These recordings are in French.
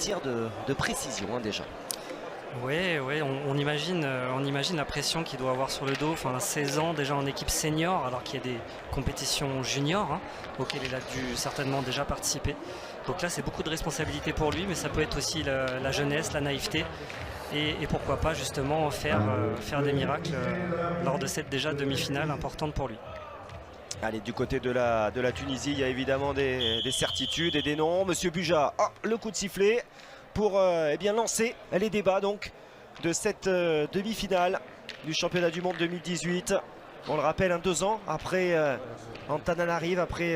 tirs de précision hein, déjà. Oui, on imagine la pression qu'il doit avoir sur le dos. Enfin, 16 ans déjà en équipe senior, alors qu'il y a des compétitions juniors hein, auxquelles il a dû certainement déjà participer. Donc là, c'est beaucoup de responsabilités pour lui, mais ça peut être aussi la jeunesse, la naïveté. Et pourquoi pas justement faire des miracles lors de cette déjà demi-finale importante pour lui. Allez, du côté de la Tunisie, il y a évidemment des certitudes et des noms. Monsieur Buja, oh, le coup de sifflet pour eh bien, lancer les débats donc, de cette demi-finale du championnat du monde 2018. On le rappelle, hein, 2 ans après Antananarive, après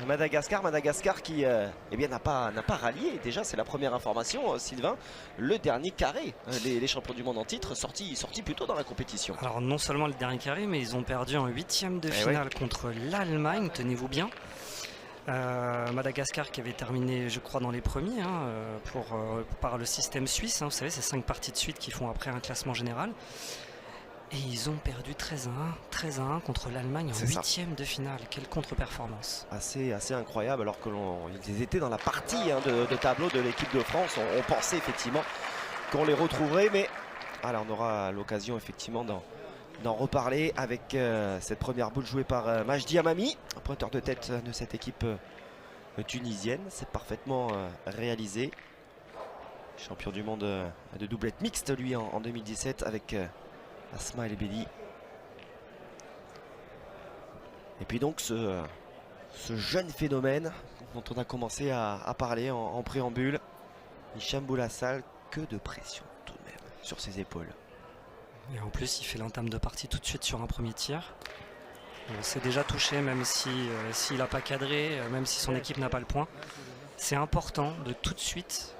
Madagascar. Madagascar qui eh bien, n'a pas rallié. Déjà, c'est la première information, Sylvain. Le dernier carré, les champions du monde en titre, sorti plus tôt dans la compétition. Alors non seulement le dernier carré, mais ils ont perdu en 8e de finale contre l'Allemagne, tenez-vous bien. Madagascar qui avait terminé, je crois, dans les premiers hein, par le système suisse. Hein, vous savez, c'est 5 parties de suite qui font après un classement général. Et ils ont perdu 13-1 contre l'Allemagne en 8e de finale. Quelle contre-performance. Assez incroyable, alors qu'ils étaient dans la partie hein, de tableau de l'équipe de France. On pensait effectivement qu'on les retrouverait, mais alors, on aura l'occasion effectivement d'en reparler avec cette première boule jouée par Majdi Amami, pointeur de tête de cette équipe tunisienne. C'est parfaitement réalisé. Champion du monde de doublette mixte, lui, en 2017 avec Asma El Bedi. Et puis donc ce jeune phénomène dont on a commencé à parler en préambule, Hicham Boulassal, que de pression tout de même sur ses épaules. Et en plus, il fait l'entame de partie tout de suite sur un premier tir. On s'est déjà touché, même s'il n'a pas cadré, même si son équipe n'a pas le point. C'est important de tout de suite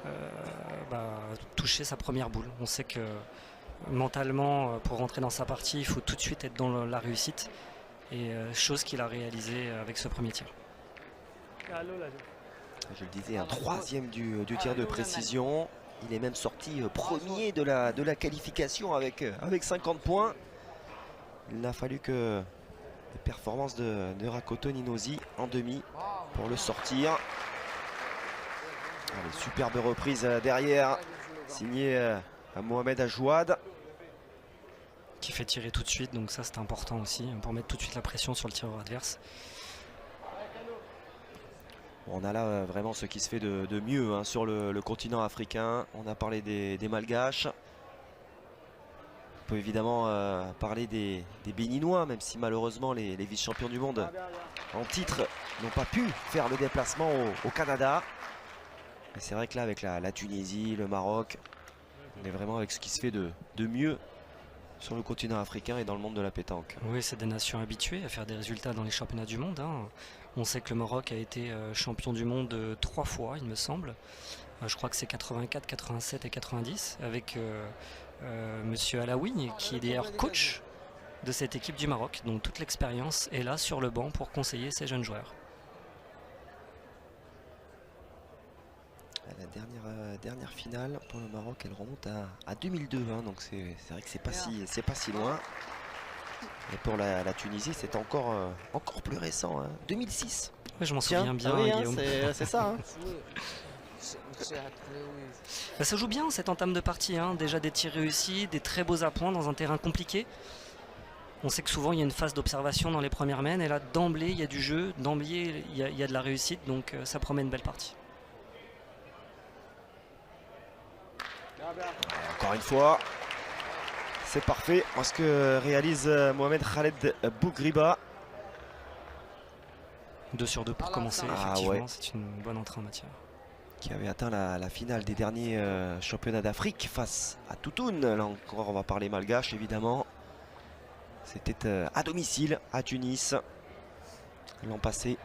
toucher sa première boule. On sait que mentalement, pour rentrer dans sa partie, il faut tout de suite être dans la réussite. Et chose qu'il a réalisée avec ce premier tir. Je le disais, un 3e du tir de précision. Il est même sorti premier de la qualification avec 50 points. Il n'a fallu que les performances de Rakoto Ninosi en demi pour le sortir. Allez, superbe reprise derrière, signé Mohamed Ajouad. Qui fait tirer tout de suite, donc ça c'est important aussi, pour mettre tout de suite la pression sur le tireur adverse. On a là vraiment ce qui se fait de mieux hein, sur le continent africain. On a parlé des Malgaches. On peut évidemment parler des Béninois, même si malheureusement les vice-champions du monde en titre n'ont pas pu faire le déplacement au Canada. Mais c'est vrai que là, avec la Tunisie, le Maroc, on est vraiment avec ce qui se fait de mieux sur le continent africain et dans le monde de la pétanque. Oui, c'est des nations habituées à faire des résultats dans les championnats du monde. Hein. On sait que le Maroc a été champion du monde 3 fois, il me semble. Je crois que c'est 84, 87 et 90 avec Monsieur Alaoui, qui est d'ailleurs coach de cette équipe du Maroc. Donc toute l'expérience est là sur le banc pour conseiller ces jeunes joueurs. La dernière finale pour le Maroc, elle remonte à 2002, hein, donc c'est vrai que c'est pas si loin. Et pour la Tunisie, c'est encore plus récent, hein, 2006. Oui, je m'en souviens bien, oui, Guillaume. Hein, c'est ça. Hein. Ça joue bien cette entame de partie, hein. Déjà des tirs réussis, des très beaux appoints dans un terrain compliqué. On sait que souvent il y a une phase d'observation dans les premières mènes, et là d'emblée il y a du jeu, d'emblée il y a de la réussite, donc ça promet une belle partie. Encore une fois, c'est parfait. Ce que réalise Mohamed Khaled Bougriba. 2 sur 2 pour commencer, effectivement, c'est une bonne entrée en matière. Qui avait atteint la finale des derniers championnats d'Afrique face à Toutoun. Là encore, on va parler malgache, évidemment. C'était à domicile, à Tunis, l'an passé.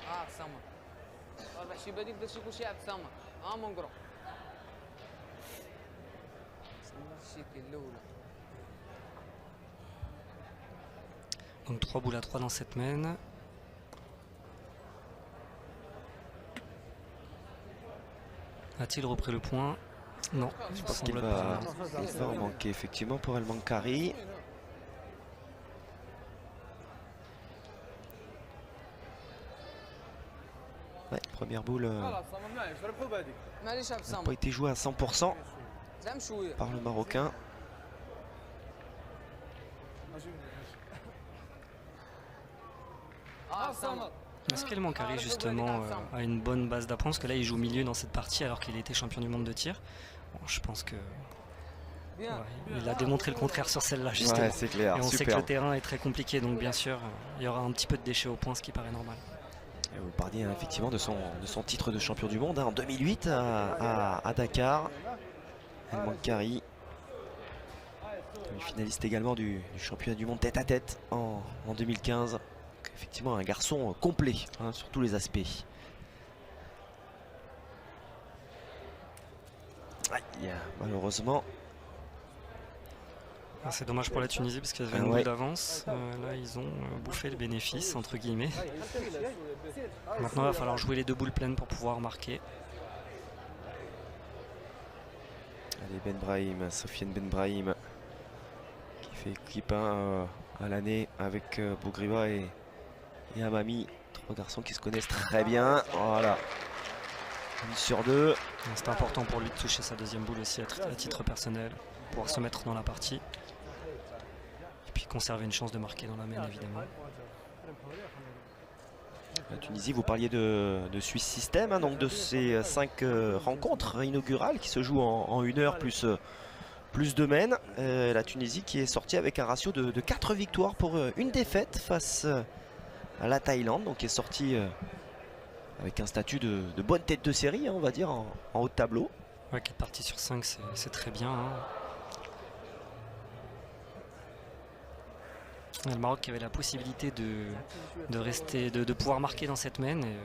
Donc 3 boules à 3 dans cette mène. A-t-il repris le point? Non, je pense qu'il va en manquer effectivement pour El Mankari. première boule n'a معليش ابسام pas été jouée à 100% زعما شويه par le Marocain. Est-ce qu'El Mankari justement a une bonne base d'apprendre? Parce que là il joue milieu dans cette partie alors qu'il était champion du monde de tir. Bon, je pense que ouais, il a démontré le contraire sur celle-là justement. Ouais, c'est clair, Et on sait que super. le terrain est très compliqué, donc bien sûr il y aura un petit peu de déchets au point, ce qui paraît normal. Et vous parliez effectivement de son titre de champion du monde en 2008 à Dakar. El Mankari, finaliste également du championnat du monde tête à tête en 2015. Donc, effectivement un garçon complet sur tous les aspects. Aïe, malheureusement. C'est dommage pour la Tunisie parce qu'ils avaient une boule d'avance. Là ils ont bouffé le bénéfice entre guillemets. Maintenant il va falloir jouer les 2 boules pleines pour pouvoir marquer. Allez, Ben Brahim, Sofiane Ben Brahim qui fait équipe à l'année avec Bougriba et Amami. 3 garçons qui se connaissent très bien. Voilà. 1 sur 2. C'est important pour lui de toucher sa 2e boule aussi à titre personnel, pour pouvoir se mettre dans la partie. Et puis conserver une chance de marquer dans la main évidemment. La Tunisie, vous parliez de Swiss System, donc de ces 5 rencontres inaugurales qui se jouent en 1 heure plus 2 mènes. La Tunisie qui est sortie avec un ratio de 4 victoires pour 1 défaite face à la Thaïlande, donc qui est sortie avec un statut de bonne tête de série, on va dire, en haut de tableau. Ouais, 4 parties sur 5, c'est très bien. Le Maroc qui avait la possibilité de rester, de pouvoir marquer dans cette main et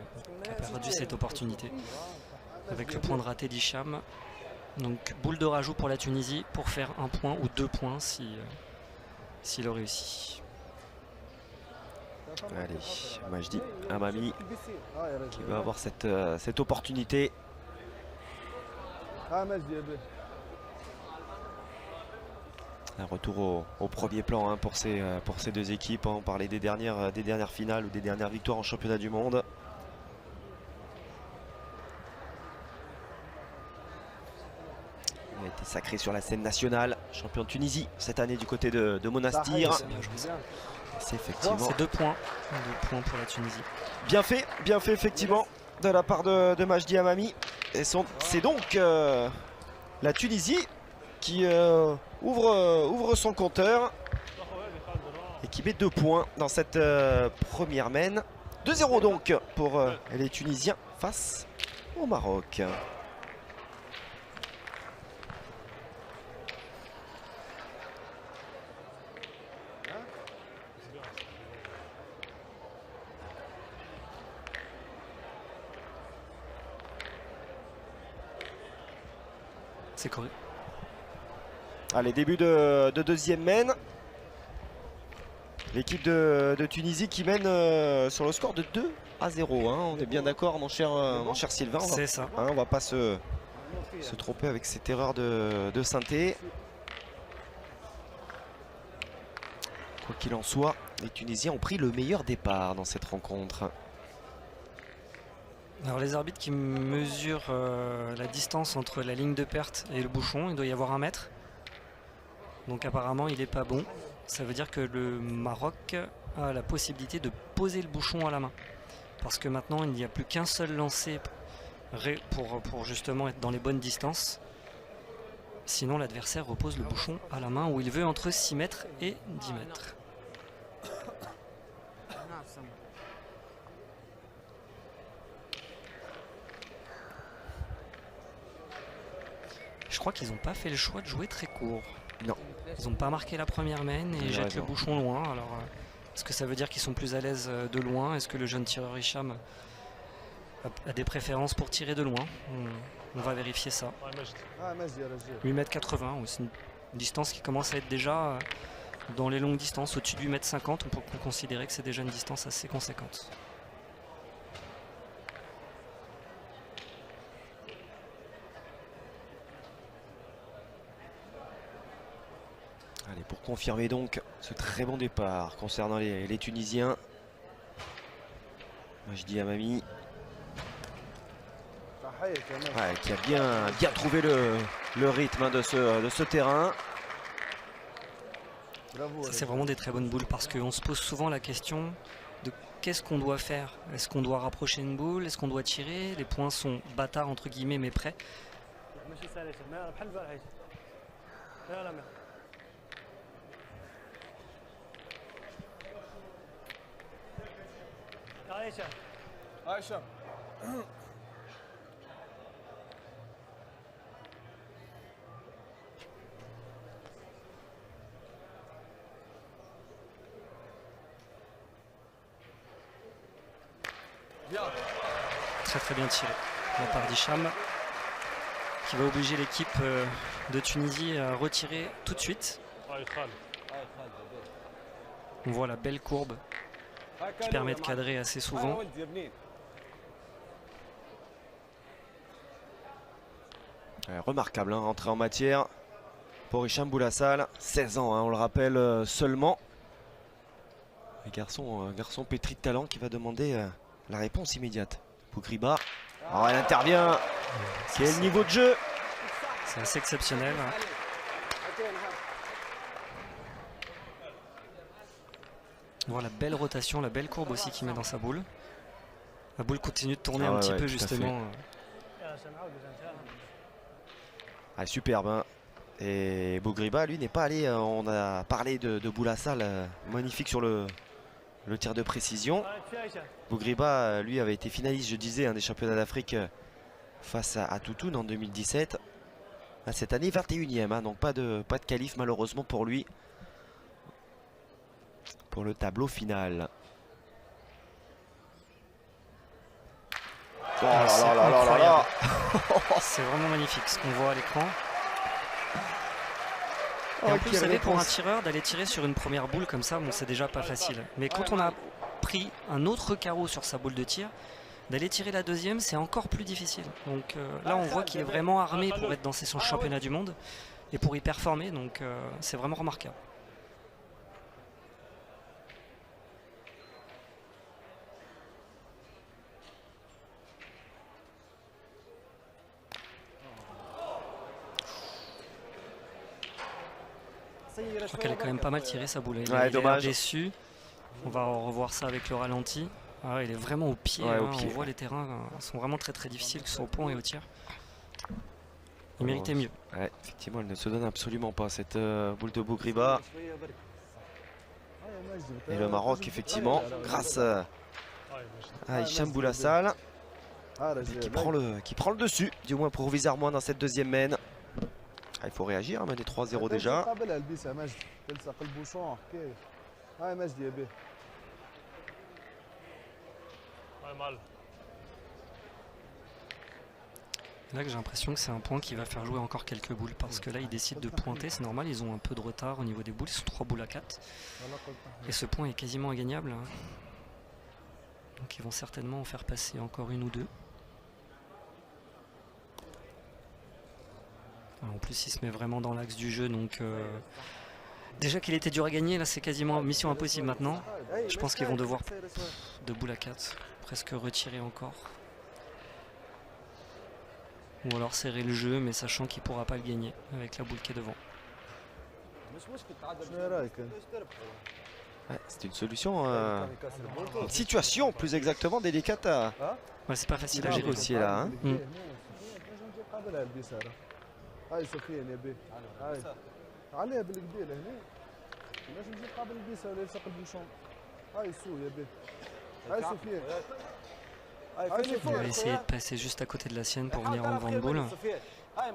qui a perdu cette opportunité avec le point de raté d'Hicham. Donc boule de rajout pour la Tunisie pour faire 1 point ou 2 points s'il réussit. Allez, Majdi Amami qui va avoir cette opportunité. Un retour au premier plan pour ces 2 équipes. On parlait des dernières finales ou des dernières victoires en championnat du monde. Il a été sacré sur la scène nationale, champion de Tunisie cette année du côté de Monastir. C'est effectivement. C'est 2 points. 2 points pour la Tunisie. Bien fait effectivement de la part de Majdi Amami. Et c'est donc la Tunisie qui ouvre son compteur et qui met 2 points dans cette première main. 2-0 donc pour les Tunisiens face au Maroc. C'est correct. Allez, début de 2e main. L'équipe de Tunisie qui mène sur le score de 2-0. On est bien d'accord, mon cher Sylvain. C'est ça. On va pas se tromper avec cette erreur de synthé. Quoi qu'il en soit, les Tunisiens ont pris le meilleur départ dans cette rencontre. Alors les arbitres qui mesurent la distance entre la ligne de perte et le bouchon, il doit y avoir 1 mètre. Donc apparemment il n'est pas bon. Ça veut dire que le Maroc a la possibilité de poser le bouchon à la main. Parce que maintenant il n'y a plus qu'un seul lancer pour justement être dans les bonnes distances. Sinon l'adversaire repose le bouchon à la main où il veut entre 6 mètres et 10 mètres. Je crois qu'ils n'ont pas fait le choix de jouer très court. Non. Ils n'ont pas marqué la première main et jettent le bouchon loin. Alors, est-ce que ça veut dire qu'ils sont plus à l'aise de loin? Est-ce que le jeune tireur Hicham a des préférences pour tirer de loin? On va vérifier ça. 8,80 m, c'est une distance qui commence à être déjà dans les longues distances. Au-dessus de 8,50 m, on peut considérer que c'est déjà une distance assez conséquente. Allez, pour confirmer donc ce très bon départ concernant les Tunisiens. Majdi Amami. Ouais, qui a bien trouvé le rythme hein, de ce terrain. Ça, c'est vraiment des très bonnes boules parce qu'on se pose souvent la question de qu'est-ce qu'on doit faire. Est-ce qu'on doit rapprocher une boule? Est-ce qu'on doit tirer? Les points sont bâtards entre guillemets mais prêts. Très bien tiré de la part d'Hicham qui va obliger l'équipe de Tunisie à retirer tout de suite. On voit la belle courbe qui permet de cadrer assez souvent. Ouais, remarquable, hein, entrée en matière pour Hicham Boulassal, 16 ans, hein, on le rappelle seulement. Un garçon pétri de talent qui va demander la réponse immédiate. Bougriba, alors elle intervient. Quel niveau de jeu! C'est assez exceptionnel. On voit la belle rotation, la belle courbe aussi qu'il met dans sa boule. La boule continue de tourner un petit peu justement. Ah, superbe. Hein. Et Bougriba, lui, n'est pas allé. On a parlé de Boulassal, magnifique sur le tir de précision. Bougriba, lui, avait été finaliste, je disais, des championnats d'Afrique face à Toutoun en 2017. Cette année, 21e, hein, donc pas de qualif malheureusement pour lui. Pour le tableau final. Oh là là là là là. C'est vraiment magnifique ce qu'on voit à l'écran. Et en plus, vous savez, pour un tireur, d'aller tirer sur une première boule comme ça, bon, c'est déjà pas facile. Mais quand on a pris un autre carreau sur sa boule de tir, d'aller tirer la deuxième, c'est encore plus difficile. Donc là, on voit qu'il est vraiment armé pour être dans ses championnats du monde et pour y performer. Donc c'est vraiment remarquable. Je crois qu'elle est quand même pas mal tirée sa boule. Il est dommage. Déçu. On va revoir ça avec le ralenti. Ah, il est vraiment au pied. Ouais, hein. au pied. On voit les terrains sont vraiment très difficiles, que ce soit au point et au tir. Il méritait mieux. Ouais, effectivement, elle ne se donne absolument pas cette boule de Bougriba. Et le Maroc, effectivement, grâce à Hicham Boulassal, qui prend le dessus, du moins provisoirement dans cette deuxième main. Ah, il faut réagir, mener 3-0 déjà. Là que j'ai l'impression que c'est un point qui va faire jouer encore quelques boules parce que là ils décident de pointer, c'est normal, ils ont un peu de retard au niveau des boules, ils sont 3 boules à 4 et ce point est quasiment ingagnable, donc ils vont certainement en faire passer encore une ou deux. En plus il se met vraiment dans l'axe du jeu, donc déjà qu'il était dur à gagner, là c'est quasiment mission impossible maintenant. Je pense qu'ils vont devoir de boules à 4 presque retirer encore. Ou alors serrer le jeu, mais sachant qu'il ne pourra pas le gagner avec la boule qui est devant. Ouais, c'est une solution, une situation plus exactement délicate à... Ouais, c'est pas facile à gérer aussi là. Hein. Il va essayer de passer juste à côté de la sienne pour venir en devant de boule.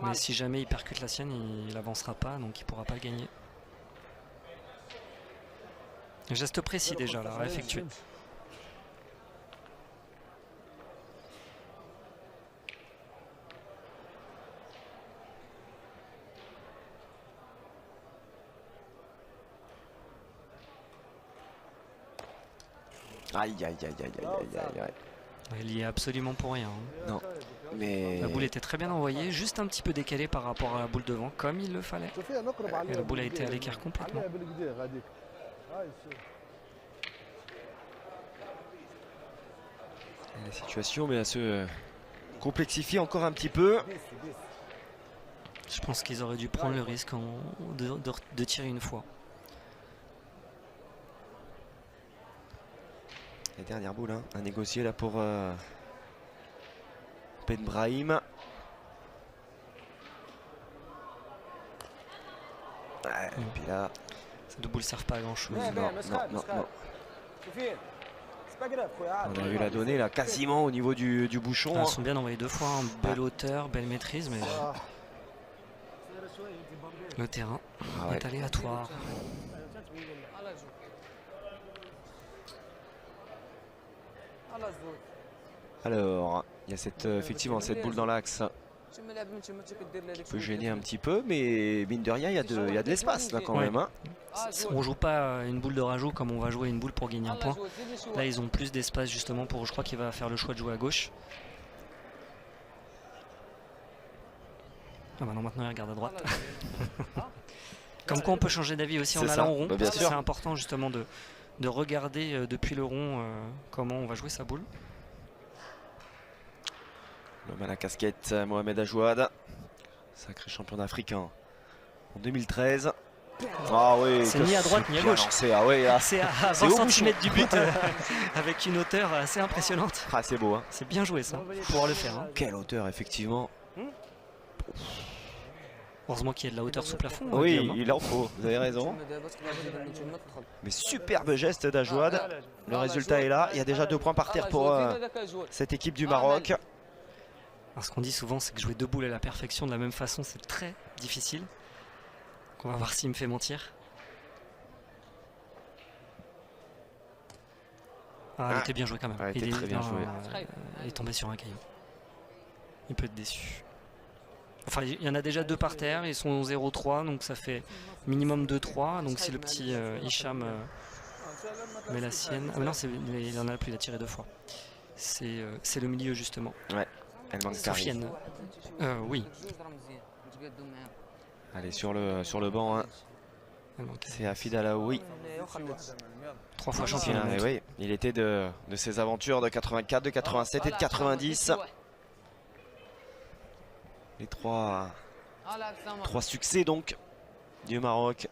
Mais si jamais il percute la sienne, il n'avancera pas, donc il ne pourra pas le gagner. Un geste précis déjà là, à effectuer. Aïe aïe aïe aïe aïe aïe aïe. Il y est absolument pour rien. Hein. Non, mais... La boule était très bien envoyée, juste un petit peu décalée par rapport à la boule devant, comme il le fallait. Et la boule a été à l'écart complètement. La situation, mais à ce complexifie encore un petit peu. Je pense qu'ils auraient dû prendre le risque de tirer une fois. Les dernières boules hein, à négocier là pour Ben Brahim. Ouais, et puis là, Ces deux boules servent pas à grand chose. non. On a vu la donnée là quasiment au niveau du bouchon. Elles sont bien envoyées deux fois, hein. Belle hauteur, belle maîtrise, mais le terrain est aléatoire. Alors, il y a cette, effectivement cette boule dans l'axe qui peut gêner un petit peu, mais mine de rien, il y a de l'espace là quand même. Hein. On joue pas une boule de rajout comme on va jouer une boule pour gagner un point. Là, ils ont plus d'espace justement pour. Je crois qu'il va faire le choix de jouer à gauche. Ah bah non, maintenant il regarde à droite. Comme quoi on peut changer d'avis aussi en allant au rond. Bah, Parce que c'est important justement de regarder depuis le rond comment on va jouer sa boule. L'homme à la casquette, Mohamed Ajouad, sacré champion d'Afrique en 2013. Ah oui, c'est ni à droite ni à gauche. Ah oui, là. C'est à 20 cm du but avec une hauteur assez impressionnante. Ah, c'est beau. Hein. C'est bien joué ça, pour pouvoir le faire. Hein. Quelle hauteur, effectivement. Heureusement qu'il y a de la hauteur sous plafond. Oui, il en faut, vous avez raison. Mais superbe geste d'Ajouad. Le résultat est là. Il y a déjà 2 points par terre pour cette équipe du Maroc. Alors, ce qu'on dit souvent, c'est que jouer deux boules à la perfection de la même façon, c'est très difficile. Donc on va voir s'il me fait mentir. Ah, il était bien joué quand même. Il était très bien joué. Il est tombé sur un caillou. Il peut être déçu. Enfin, il y en a déjà 2 par terre, ils sont 0-3, donc ça fait minimum 2-3. Donc si le petit Hicham met la sienne... Ah mais non, il en a plus, il a tiré 2 fois. C'est le milieu justement. Ouais, elle manque Sofiane. Oui. Allez, sur le banc, hein. C'est Hafid Alaoui. 3 fois champion. Oui, il était de ses aventures de 84, de 87 et de 90. Les 3 succès donc du Maroc.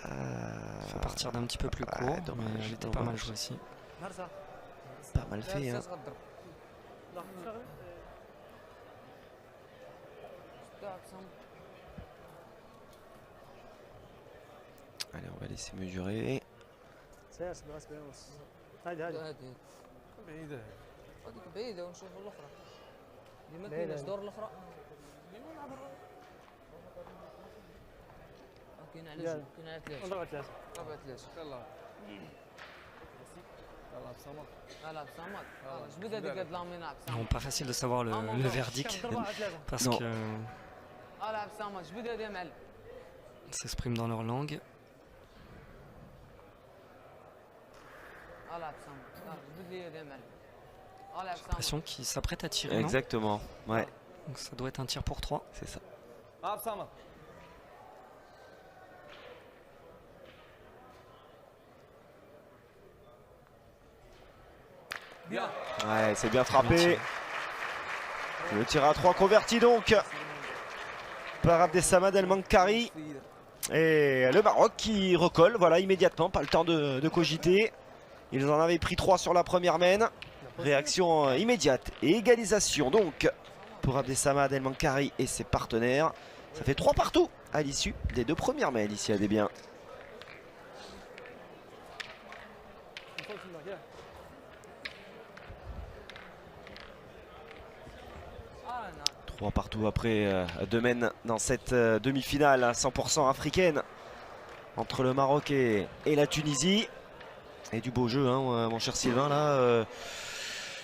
Il faut partir d'un petit peu plus court, mais elle était pas mal jouée aussi. Pas mal fait. Hein. Allez, on va laisser mesurer. بعيدة ونشوف الأخرى. دي ما كايناش دور الأخرى. كاين على جوج، كاين على 3. ضربة 3. ضربة 3. يلاه. يلاه بصمت. يلاه بصمت. جبد هذيك هاد لامينا بصمت. Non, pas facile de savoir le verdict parce que يلاه بصمت. جبد هذه يا معلم. ils s'expriment dans leur langue. J'ai l'impression qu'il s'apprête à tirer. Exactement, non ouais. Donc ça doit être un tir pour 3. C'est ça. Ouais, c'est bien frappé. Le tir à 3 converti donc par Abdessamad El Mankari. Et le Maroc qui recolle, voilà, immédiatement, pas le temps de cogiter. Ils en avaient pris 3 sur la première mène. Réaction immédiate et égalisation donc pour Abdessamad El Mankari et ses partenaires. Ça fait 3 partout à l'issue des 2 premières mènes ici à Debiens. Trois partout après 2 mènes dans cette demi-finale 100% africaine entre le Maroc et la Tunisie. Et du beau jeu, hein, mon cher Sylvain, là.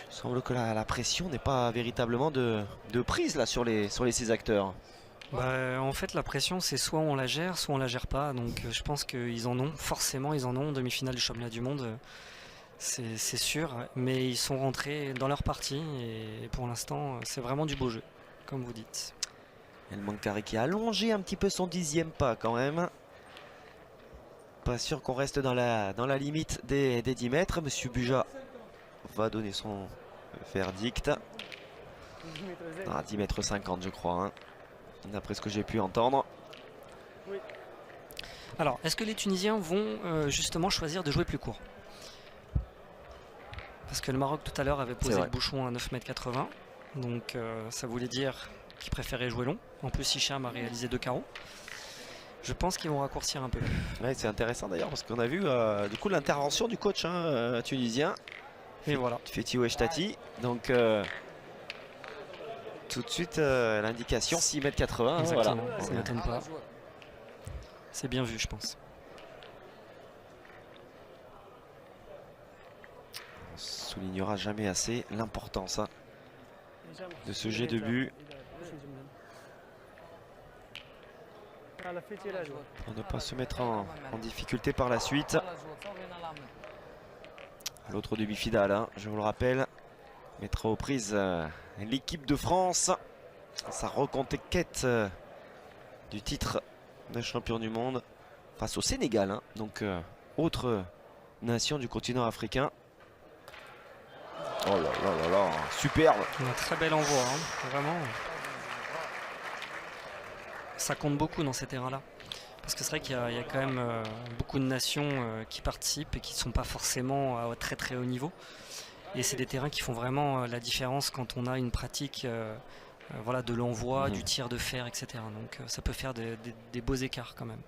Il semble que la pression n'est pas véritablement de prise là sur les 6 acteurs. Bah, en fait, la pression, c'est soit on la gère, soit on la gère pas. Donc je pense qu'ils en ont, forcément ils en ont. Demi-finale du championnat du monde, c'est sûr. Mais ils sont rentrés dans leur partie et pour l'instant, c'est vraiment du beau jeu, comme vous dites. El Mankari qui a allongé un petit peu son 10e pas quand même. Pas sûr qu'on reste dans la limite des 10 mètres. Monsieur Buja va donner son verdict. 10 mètres 50 je crois, hein, d'après ce que j'ai pu entendre. Alors, est-ce que les Tunisiens vont justement choisir de jouer plus court? Parce que le Maroc tout à l'heure avait posé le bouchon à 9,80 m. Donc ça voulait dire qu'ils préféraient jouer long. En plus, Hicham a réalisé 2 carreaux. Je pense qu'ils vont raccourcir un peu. Ouais, c'est intéressant d'ailleurs parce qu'on a vu du coup l'intervention du coach tunisien. Et voilà. Fethi Ouechtati. Donc tout de suite l'indication 6,80 m. Exactement, Voilà. ça ne m'étonne pas. C'est bien vu, je pense. On soulignera jamais assez l'importance de ce jet de but. Pour ne pas se mettre en difficulté par la suite. L'autre demi-finale, hein, je vous le rappelle, mettra aux prises l'équipe de France. Sa reconquête du titre de champion du monde face au Sénégal, hein, donc autre nation du continent africain. Oh là là là là, superbe. Un très bel envoi, hein, vraiment. Ça compte beaucoup dans ces terrains-là. Parce que c'est vrai qu'il y a quand même beaucoup de nations qui participent et qui ne sont pas forcément à très très haut niveau. Et c'est des terrains qui font vraiment la différence quand on a une pratique voilà, de l'envoi, du tir de fer, etc. Donc ça peut faire des beaux écarts quand même.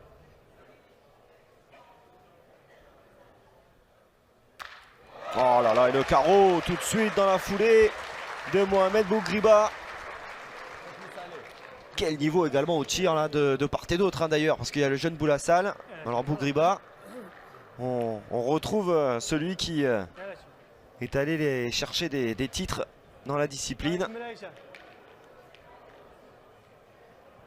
Oh là là, et le carreau tout de suite dans la foulée de Mohamed Bougriba. Quel niveau également au tir là, de part et d'autre, hein, d'ailleurs, parce qu'il y a le jeune Boulassal. Alors Bougriba, on retrouve celui qui est allé chercher des titres dans la discipline.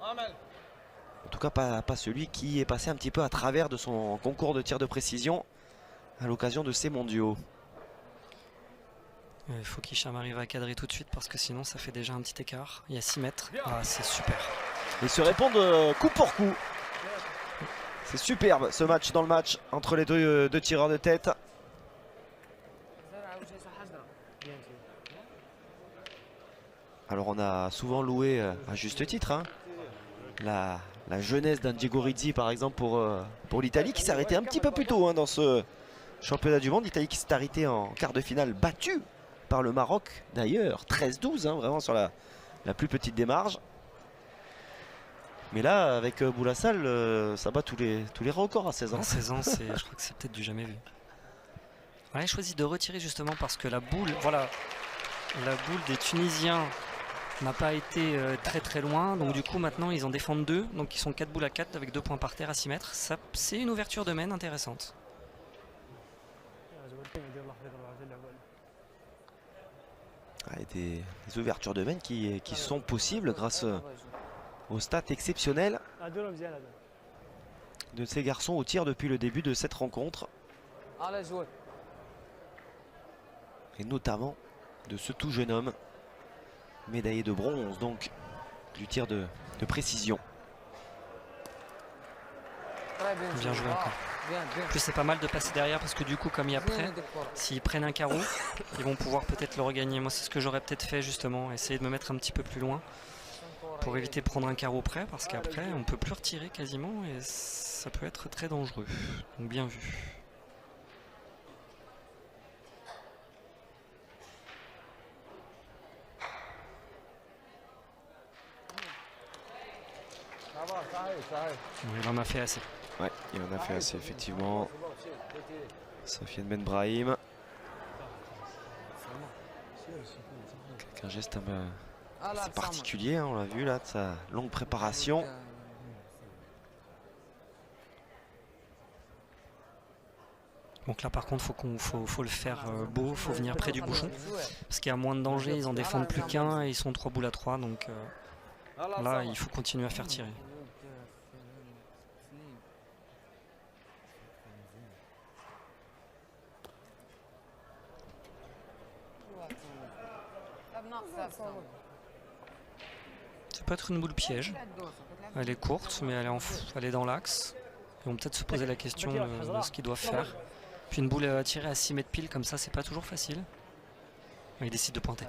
En tout cas pas celui qui est passé un petit peu à travers de son concours de tir de précision à l'occasion de ces mondiaux. Il faut qu'Hicham arrive à cadrer tout de suite parce que sinon ça fait déjà un petit écart. Il y a 6 mètres. Ah, c'est super. Ils se répondent coup pour coup. C'est superbe ce match dans le match entre les deux tireurs de tête. Alors on a souvent loué à juste titre hein, la jeunesse d'un Diego Rizzi par exemple pour l'Italie qui s'est arrêté un petit peu plus tôt hein, dans ce championnat du monde. L'Italie qui s'est arrêtée en quart de finale battue par le Maroc d'ailleurs, 13-12 hein, vraiment sur la plus petite des marges. Mais là avec Boulassal ça bat tous les records à 16 ans. À 16 ans, je crois que c'est peut-être du jamais vu. Ouais, choisi de retirer justement parce que la boule, voilà, la boule des Tunisiens n'a pas été très très loin. Donc du coup maintenant ils en défendent 2. Donc ils sont 4 boules à 4 avec 2 points par terre à 6 mètres. C'est une ouverture de main intéressante. Des ouvertures de main qui sont possibles grâce aux stats exceptionnels de ces garçons au tir depuis le début de cette rencontre. Et notamment de ce tout jeune homme, médaillé de bronze donc du tir de précision. Bien joué encore. En plus c'est pas mal de passer derrière parce que du coup comme il y a près, s'ils prennent un carreau, ils vont pouvoir peut-être le regagner. Moi c'est ce que j'aurais peut-être fait justement, essayer de me mettre un petit peu plus loin pour éviter de prendre un carreau près parce qu'après on peut plus retirer quasiment et ça peut être très dangereux. Donc bien vu. Il en a fait assez. Ouais, il en a fait assez effectivement. Sofiane Ben Brahim. Avec un geste assez particulier, hein, on l'a vu là, de sa longue préparation. Donc là par contre faut le faire beau, faut venir près du bouchon. Parce qu'il y a moins de danger, ils en défendent plus qu'un et ils sont 3 boules à 3. Donc là il faut continuer à faire tirer. Ça peut être une boule piège. Elle est courte mais elle est dans l'axe. Ils vont peut-être se poser la question de ce qu'ils doivent faire. Puis une boule à tirer à 6 mètres pile comme ça, c'est pas toujours facile. Ils décident de pointer.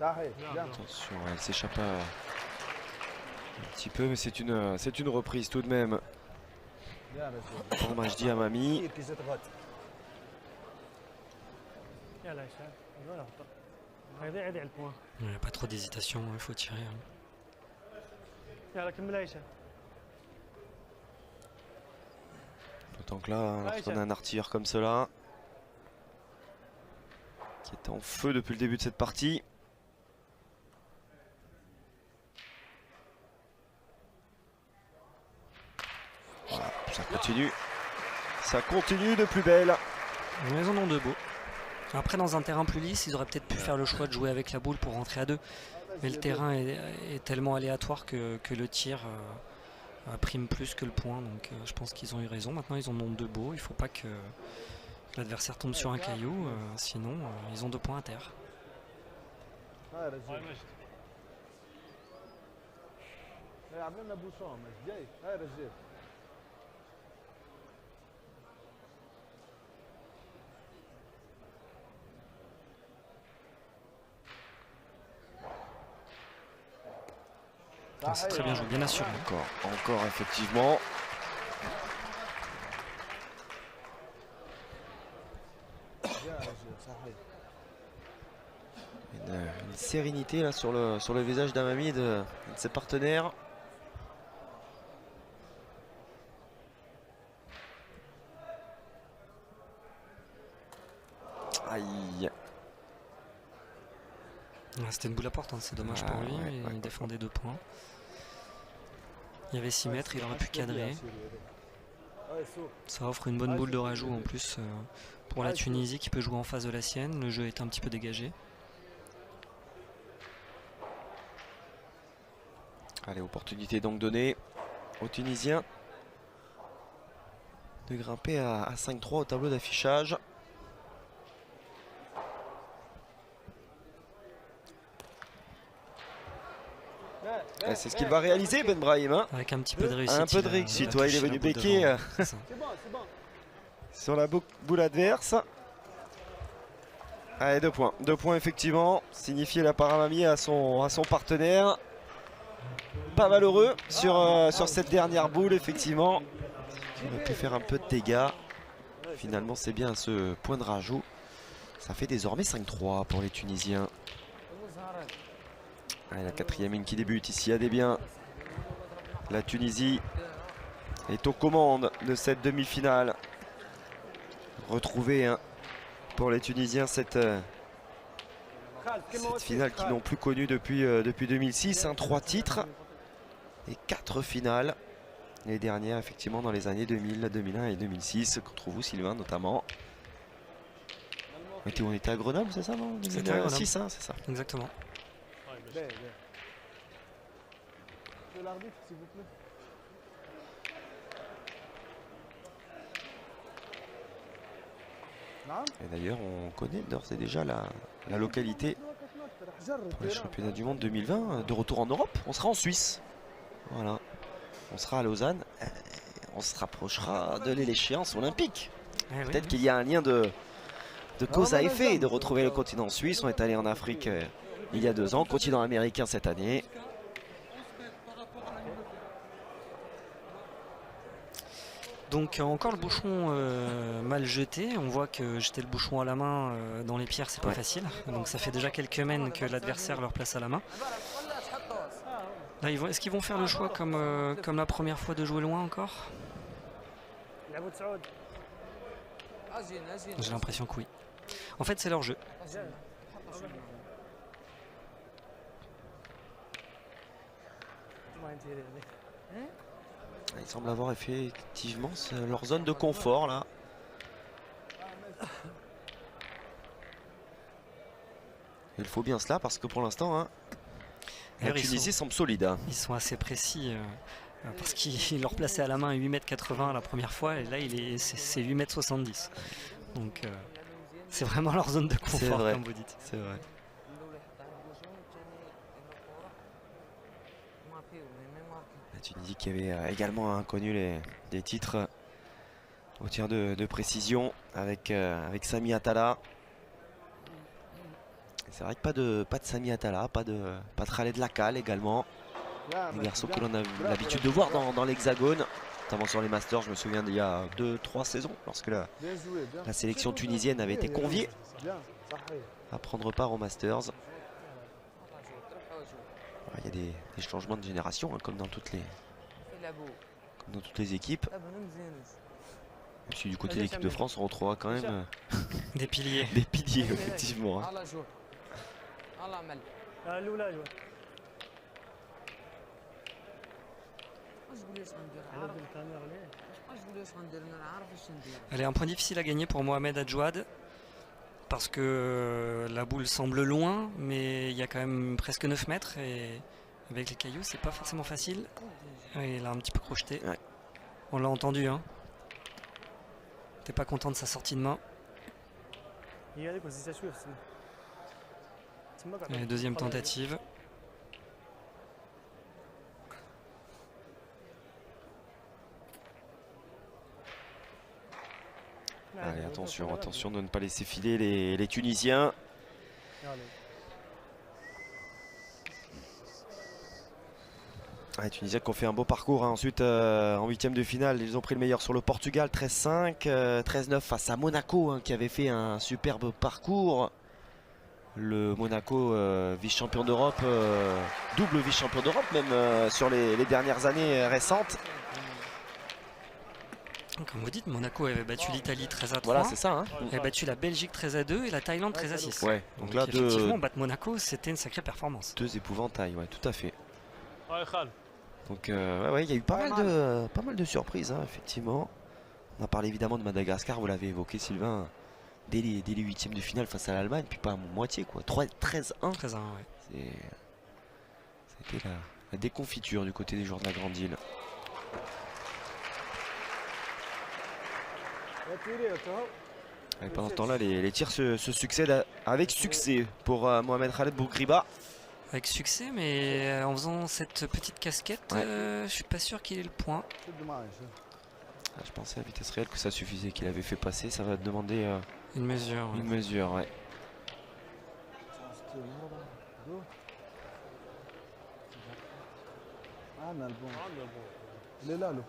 Attention, elle s'échappe un petit peu, mais c'est une reprise tout de même. Pour Majdi Amami. Il n'y a pas trop d'hésitation, il faut tirer. D'autant que là, lorsqu'on a un artilleur comme cela, qui est en feu depuis le début de cette partie. Voilà, ça continue. Ça continue de plus belle. Ils en ont deux beaux. Après, dans un terrain plus lisse, ils auraient peut-être pu faire le choix de jouer avec la boule pour rentrer à deux. Mais le terrain est tellement aléatoire que le tir prime plus que le point. Donc je pense qu'ils ont eu raison. Maintenant, ils en ont deux beaux. Il ne faut pas que l'adversaire tombe sur un caillou. Sinon, ils ont 2 points à terre. Ah, c'est très bien joué, bien assuré. Encore effectivement. Une sérénité là sur le visage d'Amami et de ses partenaires. Aïe. C'était une boule à porte, hein. C'est dommage pour lui. Il défendait 2 points. Il y avait 6 mètres, il aurait pu cadrer. Ça offre une bonne boule de rajout en plus pour la Tunisie qui peut jouer en face de la sienne. Le jeu est un petit peu dégagé. Allez, opportunité donc donnée aux Tunisiens de grimper à 5-3 au tableau d'affichage. C'est ce qu'il va réaliser, Ben Brahim. Hein, avec un petit peu de réussite. Un peu de réussite, ouais, il est venu béquer sur la boule adverse. Allez, 2 points. 2 points effectivement. Signifier la part Amami à son partenaire. Pas malheureux sur cette dernière boule, effectivement. Il aurait pu faire un peu de dégâts. Finalement, c'est bien ce point de rajout. Ça fait désormais 5-3 pour les Tunisiens. Allez, la 4e ligne qui débute ici à Desbiens. La Tunisie est aux commandes de cette demi-finale. Retrouver pour les Tunisiens cette finale qu'ils n'ont plus connue depuis 2006. 3 titres et 4 finales. Les dernières effectivement dans les années 2000, 2001 et 2006. Qu'on trouve où, Sylvain, notamment. On était à Grenoble, c'est ça, non? 2006, hein, c'est ça. Exactement. L'arbitre, s'il vous plaît. Et d'ailleurs, on connaît d'ores et déjà la localité pour les championnats du monde 2020. De retour en Europe, on sera en Suisse. Voilà. On sera à Lausanne. On se rapprochera de l'échéance olympique. Peut-être qu'il y a un lien de cause à effet de retrouver le continent suisse. On est allé en Afrique il y a 2 ans, continent américain cette année. Donc encore le bouchon mal jeté. On voit que jeter le bouchon à la main dans les pierres, c'est pas facile. Donc ça fait déjà quelques mènes que l'adversaire leur place à la main. Là, est-ce qu'ils vont faire le choix comme la première fois de jouer loin encore? J'ai l'impression que oui. En fait, c'est leur jeu. Ils semblent avoir effectivement leur zone de confort là. Il faut bien cela parce que pour l'instant, hein, la D'ailleurs, Tunisie semble solide. Hein. ils sont assez précis parce qu'il leur plaçait à la main à 8,80 m la première fois et là c'est 8,70 m. Donc c'est vraiment leur zone de confort vrai. comme vous dites. C'est vrai. La Tunisie qui avait également inconnu des titres au tir de précision avec Sami Atala. C'est vrai que pas de Sami Atala, pas de Khaled Lakkal également. Des garçons que l'on a l'habitude de voir dans l'Hexagone, notamment sur les Masters. Je me souviens d'il y a 2-3 saisons, lorsque la sélection tunisienne avait été conviée à prendre part aux Masters. Il y a des changements de génération, hein, comme dans toutes les équipes. Même si du côté de l'équipe de France, on retrouvera quand même Des piliers. des piliers, effectivement. Hein. Allez, un point difficile à gagner pour Mohamed Adjouad parce que la boule semble loin, mais il y a quand même presque 9 mètres et avec les cailloux, c'est pas forcément facile. Et il a un petit peu crocheté. Ouais. On l'a entendu, hein. T'es pas content de sa sortie de main. Et deuxième tentative. Allez, attention de ne pas laisser filer les Tunisiens. Les Tunisiens qui ont fait un beau parcours, hein. Ensuite en huitième de finale ils ont pris le meilleur sur le Portugal, 13-5, 13-9 face à Monaco, hein, qui avait fait un superbe parcours. Le Monaco vice-champion d'Europe, double vice-champion d'Europe même sur les dernières années récentes. Comme vous dites, Monaco avait battu l'Italie 13-3. Voilà, c'est ça. Hein. Elle a battu la Belgique 13-2 et la Thaïlande 13-6. Ouais, donc là effectivement, battre Monaco, c'était une sacrée performance. Deux épouvantails, ouais, tout à fait. Donc ouais, il y a eu pas mal de surprises, hein, effectivement. On a parlé évidemment de Madagascar, vous l'avez évoqué, Sylvain, dès les huitièmes de finale face à l'Allemagne, puis pas à moitié, quoi. 13-1. 13-1, ouais. C'était la déconfiture du côté des joueurs de la Grande Île. Et pendant ce temps-là, les tirs se succèdent avec succès pour Mohamed Khaled Boukriba. Avec succès, mais en faisant cette petite casquette, ouais. Je suis pas sûr qu'il ait le point. Je pensais à vitesse réelle que ça suffisait, qu'il avait fait passer. Ça va demander une mesure. Une mesure, ouais. Il est là, le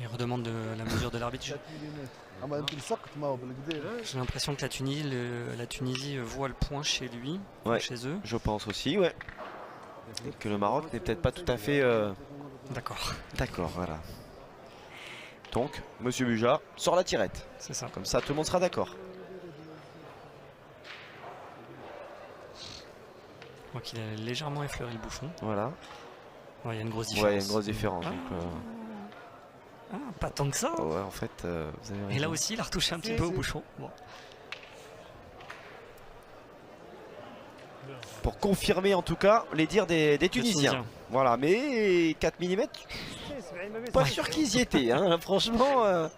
Il redemande la mesure de l'arbitre. J'ai l'impression que la Tunisie voit le point chez lui, ouais, chez eux. Je pense aussi, ouais. Et que le Maroc n'est peut-être pas tout à fait... D'accord. D'accord, voilà. Donc, Monsieur Buja sort la tirette. C'est ça. Comme ça, tout le monde sera d'accord. Je crois qu'il a légèrement effleuré le bouchon. Voilà. Ouais, il y a une grosse différence. Ouais, il y a une grosse différence. Ah. Donc, pas tant que ça. Ouais, en fait, vous avez raison. Et là aussi, il a retouché un petit peu au bouchon. Bon. Pour confirmer en tout cas les dires des Tunisiens. Voilà, mais 4 mm, pas sûr qu'ils y étaient. Hein. Franchement,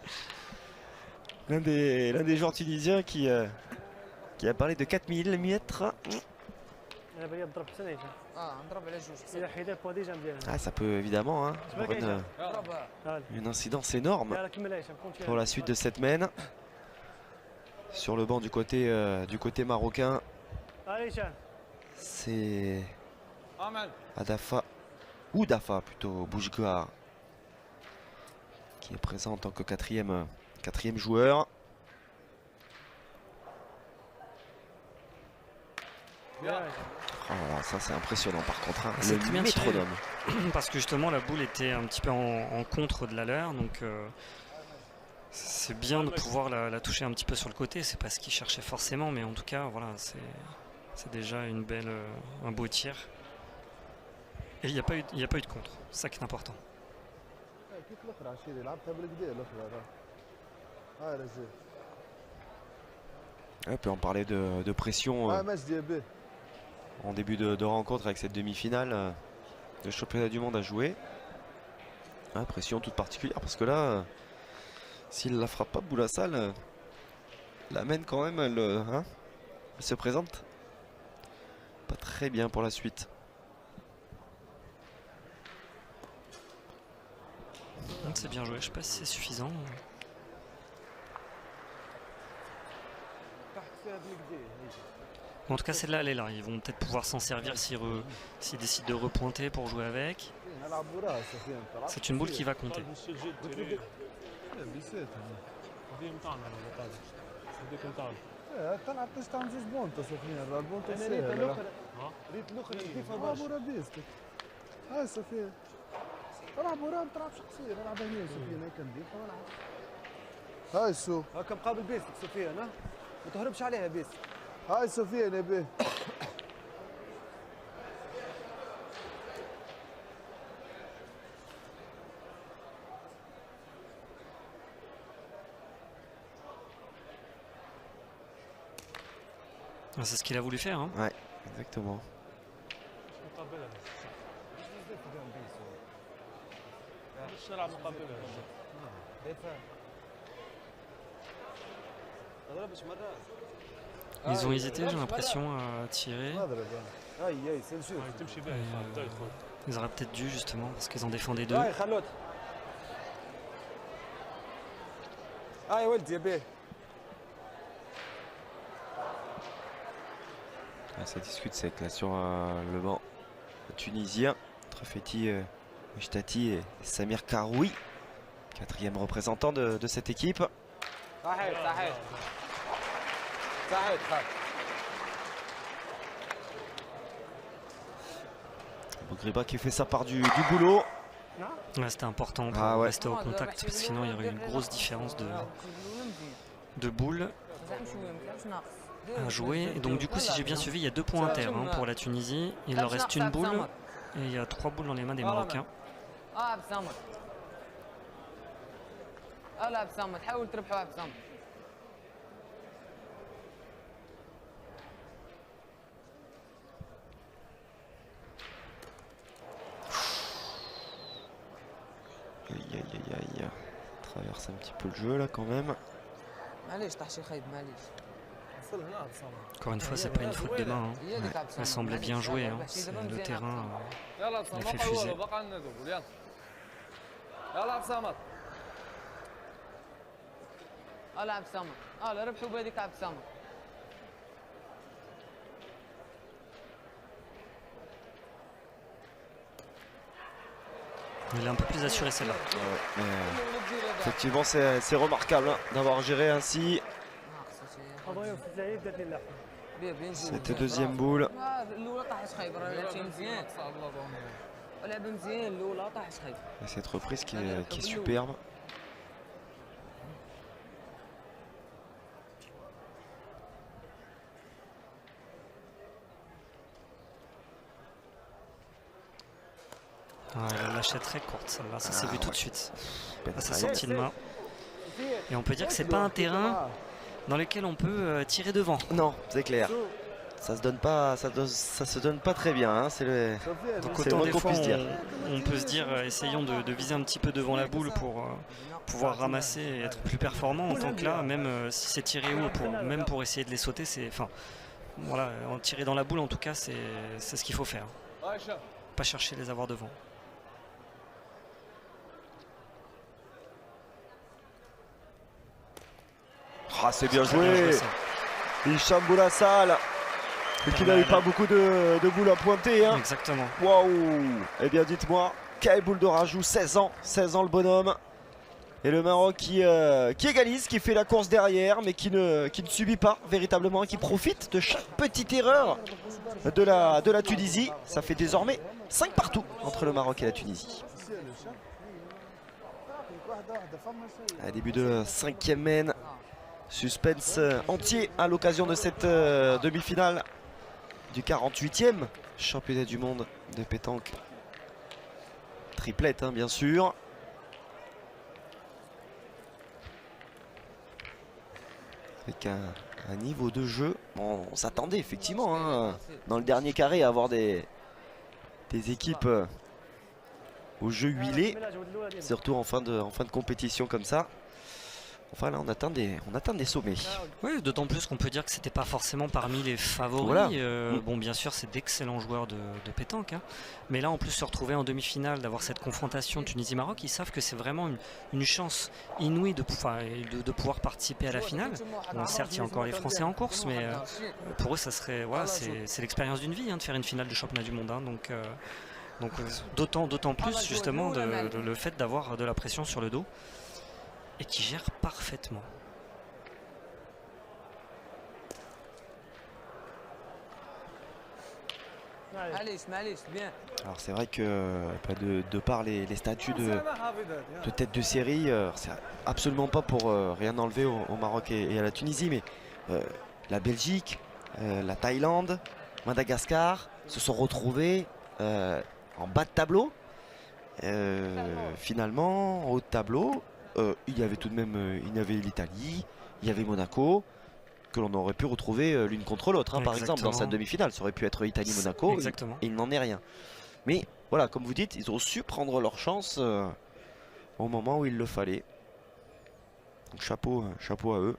l'un des joueurs tunisiens qui a parlé de 4 mm. Ah, ça peut évidemment avoir une incidence énorme pour la suite de cette mène. Sur le banc du côté marocain, c'est Dafa plutôt, Boujgouar, qui est présent en tant que quatrième joueur. Oh là, ça c'est impressionnant par contre, hein. C'est très bien métronome. Parce que justement la boule était un petit peu en contre de la leur, donc c'est bien de pouvoir la toucher un petit peu sur le côté. C'est pas ce qu'il cherchait forcément, mais en tout cas voilà, c'est déjà un beau tir. Et il n'y a pas eu de contre, c'est ça qui est important. On peut en parler de pression en début de rencontre avec cette demi-finale de championnat du monde à jouer. Pression toute particulière parce que là, s'il la frappe pas, Boulassal la mène quand même, elle se présente pas très bien pour la suite. C'est bien joué, je sais pas si c'est suffisant. En tout cas, celle-là, elle est là. Ils vont peut-être pouvoir s'en servir s'ils décident de repointer pour jouer avec. C'est une boule qui va compter. هاي سو هاكا مقابل بيسك سفيان ما تهربش عليها بيسك هاي سفيان يا بيه C'est ce qu'il a voulu faire. Hein. Ouais, exactement. Ils ont hésité, j'ai l'impression, à tirer. Ils auraient peut-être dû, justement, parce qu'ils en défendaient deux. Ça discute sec là sur le banc tunisien entre Fethi Mechtati et Samir Karoui, quatrième représentant de cette équipe. Bougriba qui fait sa part du boulot. Ouais, c'était important pour rester au contact, parce que sinon il y aurait une grosse différence de boules à jouer. Et donc du coup, si j'ai bien suivi, il y a 2 points inter pour la Tunisie. Il leur reste une boule et il y a 3 boules dans les mains des Marocains. Aïe. Traverse un petit peu le jeu là quand même. Encore une fois, c'est pas une faute de main. Hein. Elle semblait bien jouée. Hein. Le terrain l'a fait fuser. Il est un peu plus assuré celle-là. Effectivement, c'est remarquable d'avoir géré ainsi. Cette deuxième boule. Et cette reprise qui est superbe. Elle lâchait très courte celle-là, ça s'est vu tout de suite à sa sortie de main. Et on peut dire que c'est pas un terrain dans lequel on peut tirer devant. Non, c'est clair. Ça se donne pas, ça se donne pas très bien. Hein. Donc autant des fois on peut se dire essayons de viser un petit peu devant la boule pour pouvoir ramasser et être plus performant. En tant que là, même si c'est tiré haut, même pour essayer de les sauter, voilà, en tirer dans la boule en tout cas, c'est ce qu'il faut faire. Pas chercher les avoir devant. Ah, c'est bien joué. Hicham Boulassal, qui n'a eu pas beaucoup de boules à pointer. Hein. Exactement. Waouh. Eh bien, dites-moi, quelle boule de rajout, 16 ans le bonhomme. Et le Maroc qui égalise, qui fait la course derrière, mais qui ne subit pas véritablement, qui profite de chaque petite erreur de la Tunisie. Ça fait désormais 5 partout entre le Maroc et la Tunisie. À début de 5e main. Suspense entier à l'occasion de cette demi-finale du 48e championnat du monde de pétanque. Triplette, hein, bien sûr. avec un niveau de jeu. Bon, on s'attendait effectivement hein, dans le dernier carré à avoir des équipes au jeu huilé, surtout en fin de compétition comme ça. Enfin là on atteint des sommets. Oui, d'autant plus qu'on peut dire que c'était pas forcément parmi les favoris. Voilà. Bon, bien sûr, c'est d'excellents joueurs de pétanque, hein. Mais là, en plus, se retrouver en demi-finale, d'avoir cette confrontation Tunisie-Maroc, ils savent que c'est vraiment une chance inouïe de pouvoir participer à la finale. Bon, certes, il y a encore les Français en course, mais pour eux, ça serait, voilà, c'est l'expérience d'une vie hein, de faire une finale de championnat du monde. Hein. Donc d'autant plus justement le fait d'avoir de la pression sur le dos et qui gère parfaitement. Alors c'est vrai que de par les statuts de tête de série, c'est absolument pas pour rien enlever au Maroc et à la Tunisie, mais la Belgique, la Thaïlande, Madagascar se sont retrouvés en bas de tableau. Finalement, en haut de tableau, il y avait tout de même il y avait l'Italie, il y avait Monaco, que l'on aurait pu retrouver l'une contre l'autre, hein, par exemple, dans sa demi-finale. Ça aurait pu être Italie-Monaco, et il n'en est rien. Mais voilà, comme vous dites, ils ont su prendre leur chance au moment où il le fallait. Donc chapeau à eux.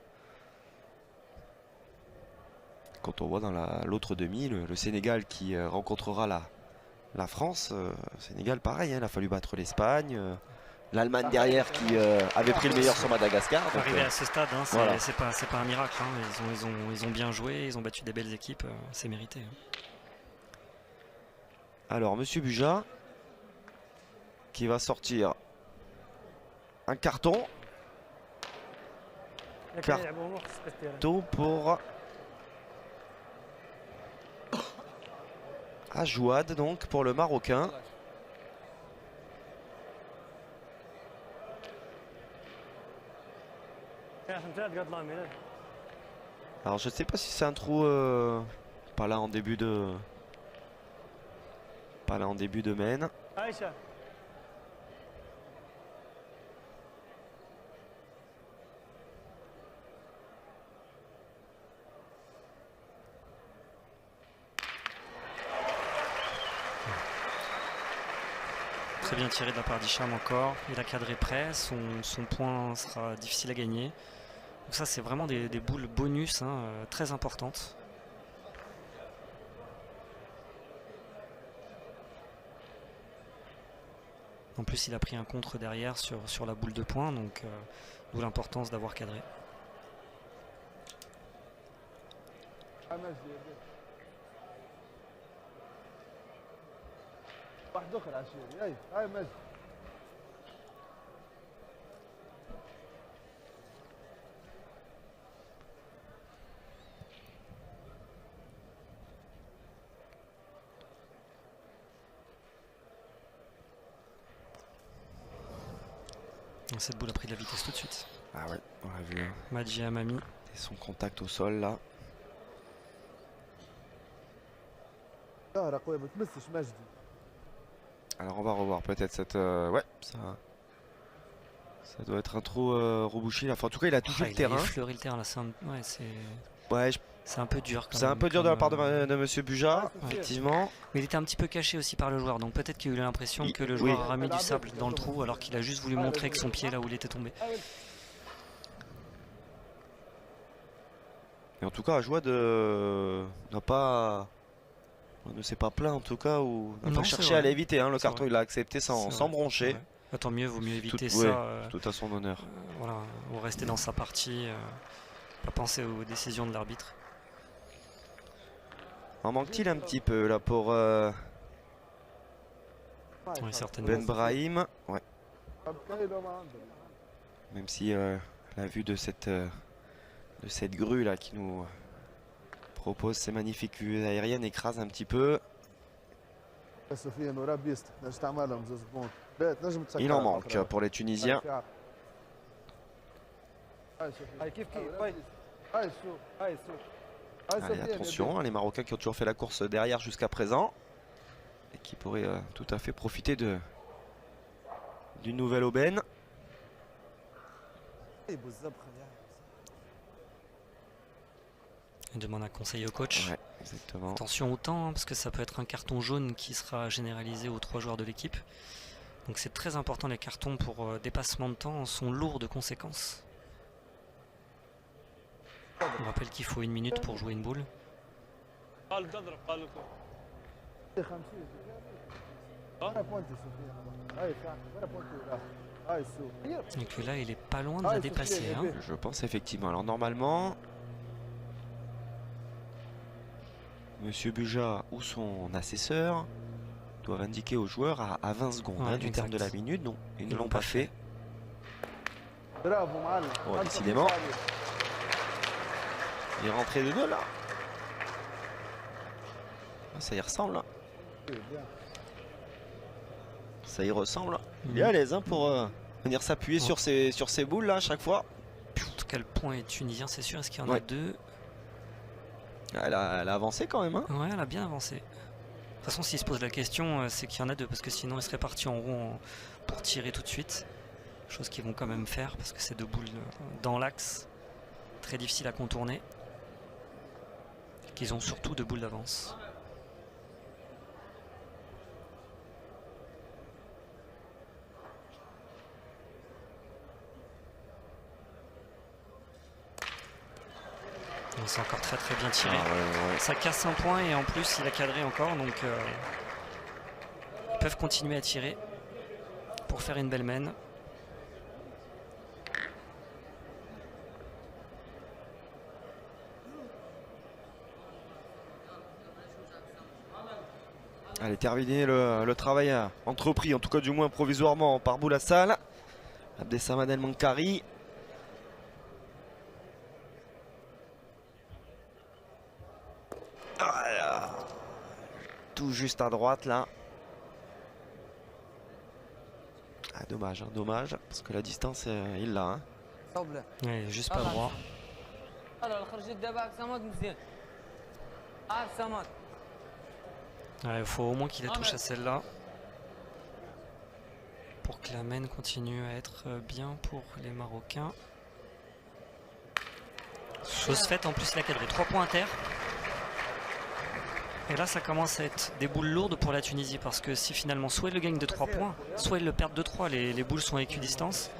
Quand on voit dans l'autre demi, le Sénégal qui rencontrera la France, Sénégal pareil, hein, il a fallu battre l'Espagne. L'Allemagne derrière qui avait pris le meilleur sur Madagascar. Arrivé à ce stade, hein, voilà. c'est pas un miracle. Hein. Ils ont bien joué, ils ont battu des belles équipes, c'est mérité. Hein. Alors, Monsieur Buja qui va sortir un carton. Carton pour Ajouad, donc pour le Marocain. Alors je sais pas si c'est un trou pas là en début de main. Très bien tiré de la part d'Hicham encore. Il a cadré près, son point sera difficile à gagner. Donc ça c'est vraiment des boules bonus hein, très importantes. En plus il a pris un contre derrière sur la boule de poing, donc d'où l'importance d'avoir cadré. Cette boule a pris de la vitesse tout de suite. Ah ouais, on l'a vu. Madji Amami. Et son contact au sol là. Alors on va revoir peut-être cette... ouais, ça doit être un trou rebouché. Enfin, en tout cas, il a touché le terrain. Il a effleuré le terrain là. C'est un peu dur. C'est un peu dur de la part de Monsieur Buja, effectivement. Mais il était un petit peu caché aussi par le joueur. Donc peut-être qu'il a eu l'impression que le joueur a mis du sable dans le trou alors qu'il a juste voulu montrer que son pied là où il était tombé. Et en tout cas, Ajouad ne s'est pas plaint en tout cas ou n'a pas cherché à l'éviter. Hein, le carton, il l'a accepté sans broncher. Tant mieux, vaut mieux éviter ça. Tout à son honneur. Voilà, ou rester dans sa partie, pas penser aux décisions de l'arbitre. En manque-t-il un petit peu là pour Ben Brahim, ouais. Même si la vue de cette grue là qui nous propose ces magnifiques vues aériennes écrase un petit peu. Il en manque pour les Tunisiens. Allez, attention, hein, les Marocains qui ont toujours fait la course derrière jusqu'à présent et qui pourraient tout à fait profiter d'une nouvelle aubaine. Il demande un conseil au coach. Ouais, exactement. Attention au temps, hein, parce que ça peut être un carton jaune qui sera généralisé aux 3 joueurs de l'équipe. Donc c'est très important, les cartons pour dépassement de temps sont lourds de conséquences. On rappelle qu'il faut 1 minute pour jouer une boule. Donc là, il est pas loin de la dépasser. Hein. Je pense effectivement. Alors normalement, Monsieur Buja ou son assesseur doivent indiquer aux joueurs à 20 secondes Ouais, du exact. terme de la minute. Donc ils ne l'ont pas fait. برافو معلم. Ouais, décidément. Il est rentré de deux là. Ah, ça y ressemble. Hein. Ça y ressemble. Il est à l'aise hein, pour venir s'appuyer sur ces boules là à chaque fois. En tout cas, le point est tunisien, c'est sûr. Est-ce qu'il y en a Ouais. 2? Elle a avancé quand même. Hein. Ouais, elle a bien avancé. De toute façon, s'il se pose la question, c'est qu'il y en a 2, parce que sinon, il serait parti en rond pour tirer tout de suite. Chose qu'ils vont quand même faire, parce que c'est 2 boules dans l'axe. Très difficile à contourner. Qu'ils ont surtout 2 boules d'avance. C'est encore très très bien tiré. Ah, ouais. Ça casse un point et en plus il a cadré encore, donc ils peuvent continuer à tirer pour faire une belle mène. Allez, terminé le travail entrepris, en tout cas du moins provisoirement par Boulassal. Abdessamad El Mankari. Voilà. Tout juste à droite là. Ah, dommage, hein, dommage, parce que la distance, il l'a. Hein. صوب له Ouais, juste pas droit. هلا الخرجت دابا سماد مزيان سماد Ouais, il faut au moins qu'il ait touché à celle-là pour que la mène continue à être bien pour les Marocains. Chose faite, en plus il a cadré 3 points inter. Et là ça commence à être des boules lourdes pour la Tunisie, parce que si finalement soit ils le gagnent de 3 points, soit ils le perdent de 3, les boules sont à équidistance.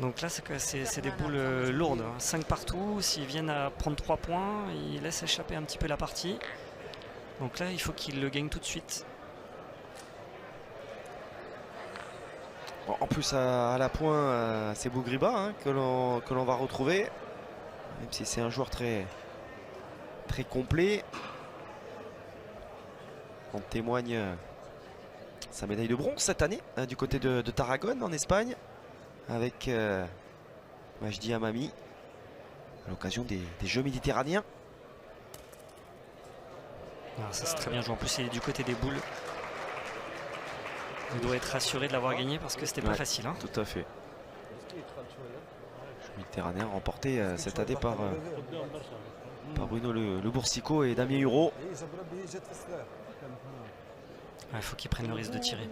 Donc là c'est des boules lourdes, 5 partout. S'ils viennent à prendre 3 points, ils laissent échapper un petit peu la partie. Donc là il faut qu'ils le gagnent tout de suite. Bon, en plus à la pointe, c'est Bougriba hein, que l'on va retrouver. Même si c'est un joueur très complet. On témoigne sa médaille de bronze cette année du côté de Tarragone en Espagne avec Majdi Amami à l'occasion des Jeux méditerranéens. Ah, ça c'est très bien joué, en plus il est du côté des boules. Il doit être rassuré de l'avoir gagné parce que c'était pas facile. Hein. Tout à fait. Jeux méditerranéens remporté cette année par Bruno le Boursicot et Damien Huro. Il faut qu'ils prennent le risque de tirer.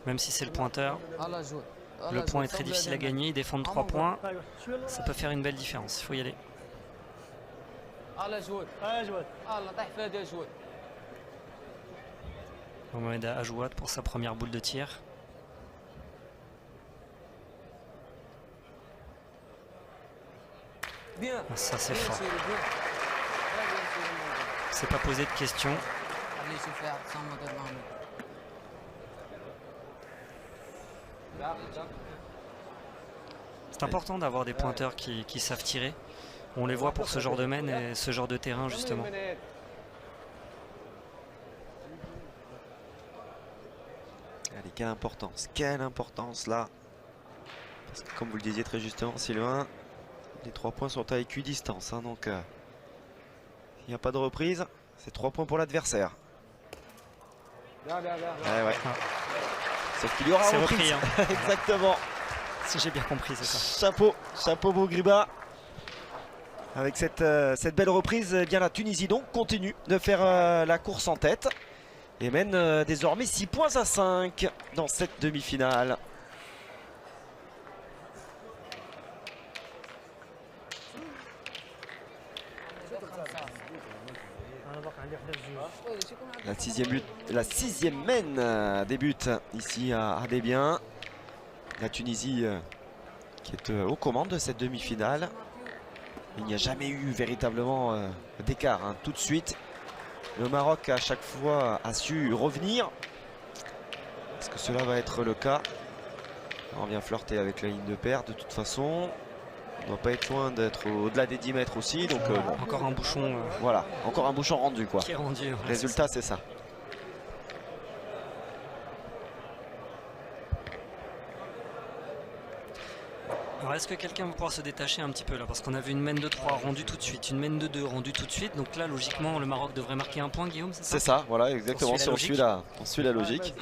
Même si c'est le pointeur, هلا جود le point est très difficile à gagner, ils défendent 3 points. Ça peut faire une belle différence, il faut y aller. هلا جود هلا طيح فيها يا جود Mohamed Ajouad pour sa première boule de tir. بيان Ah, ça c'est fort. سيري بيان C'est pas posé de questions. خليه يشوف فيها سماد المهم C'est important d'avoir des pointeurs qui savent tirer. On les voit pour ce genre de mène et ce genre de terrain justement. Allez, quelle importance là. Parce que comme vous le disiez très justement Sylvain, les 3 points sont à équidistance. Hein, donc il n'y a pas de reprise, c'est 3 points pour l'adversaire. Ouais. Sauf qu'il y aura C'est reprise. repris, hein. Exactement. Si j'ai bien compris, c'est ça. Chapeau Bougriba. Avec cette belle reprise, eh bien la Tunisie donc continue de faire la course en tête et mène désormais 6 points à 5 dans cette demi-finale. La sixième mène débute ici à Ardébien. La Tunisie qui est aux commandes de cette demi-finale. Il n'y a jamais eu véritablement d'écart tout de suite. Le Maroc à chaque fois a su revenir. Est-ce que cela va être le cas? On vient flirter avec la ligne de paire de toute façon. On ne doit pas être loin d'être au-delà des 10 mètres aussi. Donc, encore un bouchon. Voilà, encore un bouchon rendu quoi. Qui est rendu. Ouais, résultat, c'est ça. Alors est-ce que quelqu'un va pouvoir se détacher un petit peu là? Parce qu'on a vu une mène de 3 rendue tout de suite, une mène de 2 rendue tout de suite. Donc là, logiquement, le Maroc devrait marquer un point, Guillaume, c'est ça? C'est ça, voilà, exactement. Si on suit la logique.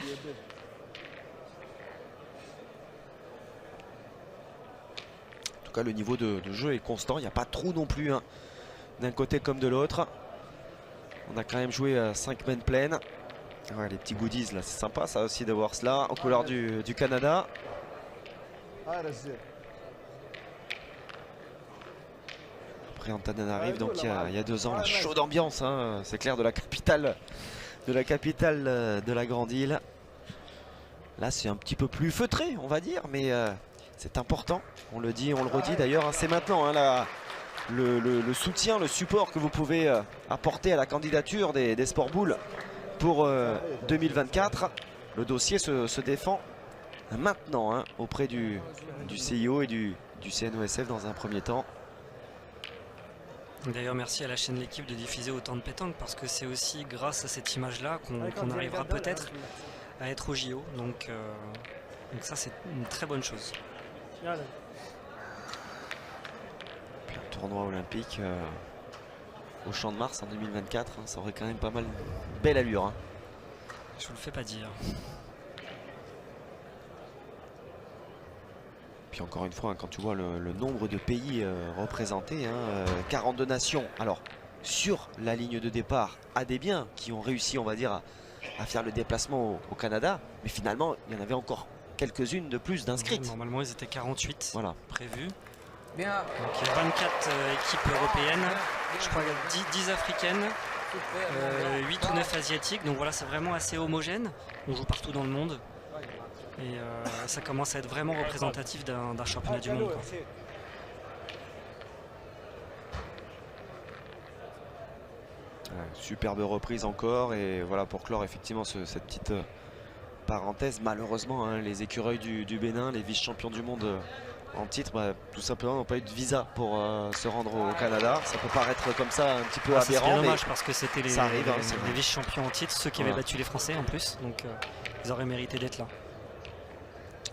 En tout cas, le niveau de jeu est constant. Il n'y a pas trop non plus d'un côté comme de l'autre. On a quand même joué 5 mènes pleines. Ouais, les petits goodies là, c'est sympa ça aussi de voir cela en couleur du Canada. Après Antananarive, donc il y a 2 ans, la chaude ambiance, c'est clair, de la capitale de la grande île. Là c'est un petit peu plus feutré on va dire, mais c'est important, on le dit, on le redit d'ailleurs, c'est maintenant le soutien, le support que vous pouvez apporter à la candidature des Sport Boules pour 2024. Le dossier se défend maintenant auprès du CIO et du CNOSF dans un premier temps. D'ailleurs, merci à la chaîne L'équipe de diffuser autant de pétanque parce que c'est aussi grâce à cette image-là qu'on arrivera peut-être à être au JO. Donc ça, c'est une très bonne chose. Un tournoi olympique au Champ de Mars en 2024, ça aurait quand même pas mal belle allure. Je vous le fais pas dire. Puis encore une fois, quand tu vois le nombre de pays représentés, 42 nations. Alors, sur la ligne de départ, à des biens qui ont réussi, on va dire, à faire le déplacement au Canada. Mais finalement, il y en avait encore quelques-unes de plus d'inscrites. Normalement, ils étaient 48 prévus. Bien. Donc il y a 24 équipes européennes, je crois 10 africaines, 8 ou 9 asiatiques. Donc voilà, c'est vraiment assez homogène. On joue partout dans le monde. Et ça commence à être vraiment représentatif d'un championnat du monde, quoi. Superbe reprise encore, et voilà pour clore effectivement cette petite parenthèse. Malheureusement, les écureuils du Bénin, les vice-champions du monde en titre, tout simplement n'ont pas eu de visa pour se rendre au Canada. Ça peut paraître comme ça un petit peu aberrant, c'est dommage parce que c'était les les vice-champions en titre, ceux qui avaient battu les Français en plus, donc ils auraient mérité d'être là.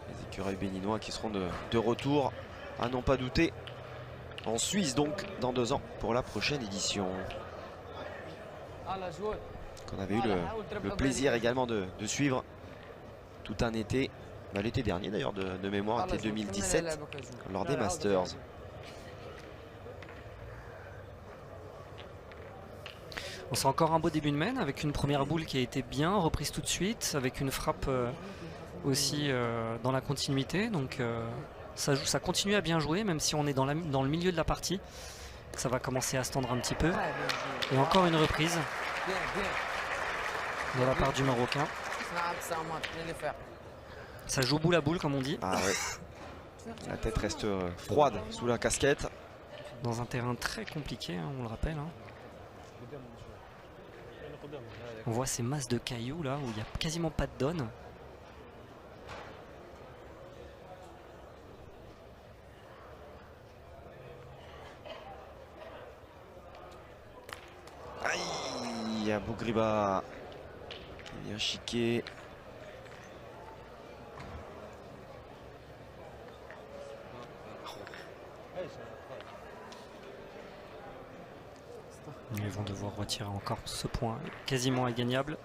Les écureuils béninois qui seront de retour, à n'en pas douter, en Suisse donc dans 2 ans pour la prochaine édition. Qu'on avait eu le plaisir également de suivre tout un été, l'été dernier d'ailleurs de mémoire, été 2017 lors des Masters. On sent encore un beau début de main avec une première boule qui a été bien reprise tout de suite, avec une frappe aussi dans la continuité. Donc ça continue à bien jouer, même si on est dans le milieu de la partie. Ça va commencer à se tendre un petit peu. Et encore une reprise de la part du Marocain. Ça joue boule à boule comme on dit. Ah ouais. La tête reste froide sous la casquette. Dans un terrain très compliqué, on le rappelle. On voit ces masses de cailloux là où il n'y a quasiment pas de donne. Aïe, Bougriba qui vient chiquer. Ils vont devoir retirer encore ce point quasiment ingagnable.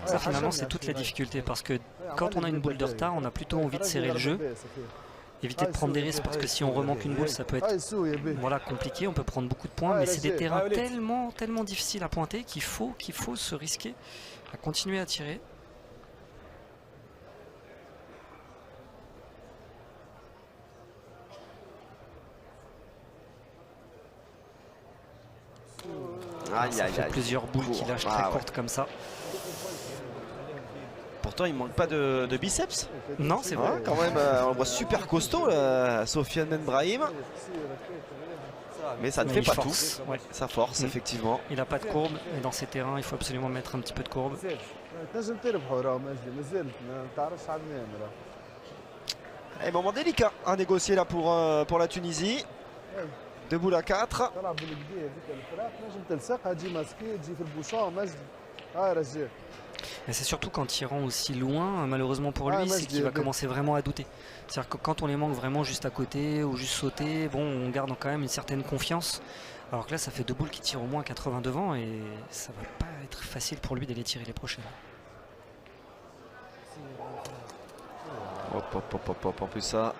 Ça finalement c'est toute la difficulté parce que quand on a une boule de retard, on a plutôt envie de serrer le jeu, éviter de prendre des risques parce que si on remanque une boule ça peut être compliqué, on peut prendre beaucoup de points, mais c'est des terrains tellement difficiles à pointer qu'il faut se risquer à continuer à tirer. Aïe, Ça aïe, fait aïe. plusieurs boules qui lâchent très ouais. courtes comme ça. Pourtant, il manque pas de biceps. Non, c'est vrai. Ouais, quand même, on le voit super costaud, Sofiane Benbrahim. Mais ça ne Mais fait il pas force, tout. ouais. Ça force, Mm. effectivement. Il n'a pas de courbe et dans ces terrains, il faut absolument mettre un petit peu de courbe. تنجم تربحوا راهو مجدي مازال ما تعرفش عدنان راه. Et moment délicat à négocier là pour la Tunisie. 2 boules à 4. تلعب بالكدا هذيك الفراق تنجم تلصقها تجي ماسكي تجي في البوشون مجدي. هاي رجال. Et c'est surtout quand il rend aussi loin, malheureusement pour lui, Ah, moi, c'est je qu'il va dis- commencer vraiment à douter. C'est-à-dire que quand on les manque vraiment juste à côté ou juste sauter, bon, on garde quand même une certaine confiance. Alors que là, ça fait 2 boules qui tirent au moins 80 devant et ça va pas être facile pour lui d'aller tirer les prochaines. Hop, hop, hop, hop, hop. En plus, ça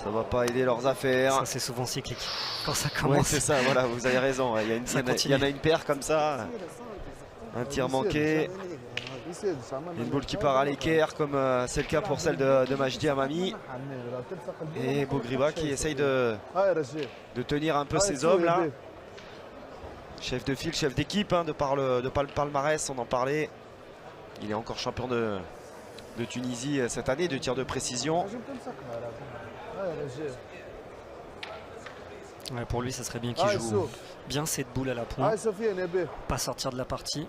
va pas aider leurs affaires. Ça, c'est souvent cyclique. Quand ça Ouais, commence, c'est ça, voilà, vous avez raison. Il y, a Ça il y continue. en a une paire comme ça. Un tir manqué. Une boule qui part à l'équerre, comme c'est le cas pour celle de Majdi Amami. Et Bougriba qui essaye de هاي رجال. tenir un peu ses hommes là. Chef de file, chef d'équipe, hein, de par le palmarès, on en parlait. Il est encore champion de Tunisie cette année de tir de précision. تنجم تلصقها راه. هاي رجال. ouais, pour lui, ça serait bien qu'il هاي joue سوف. bien cette boule à la pointe, هاي سفيان يا بيه. pas sortir de la partie.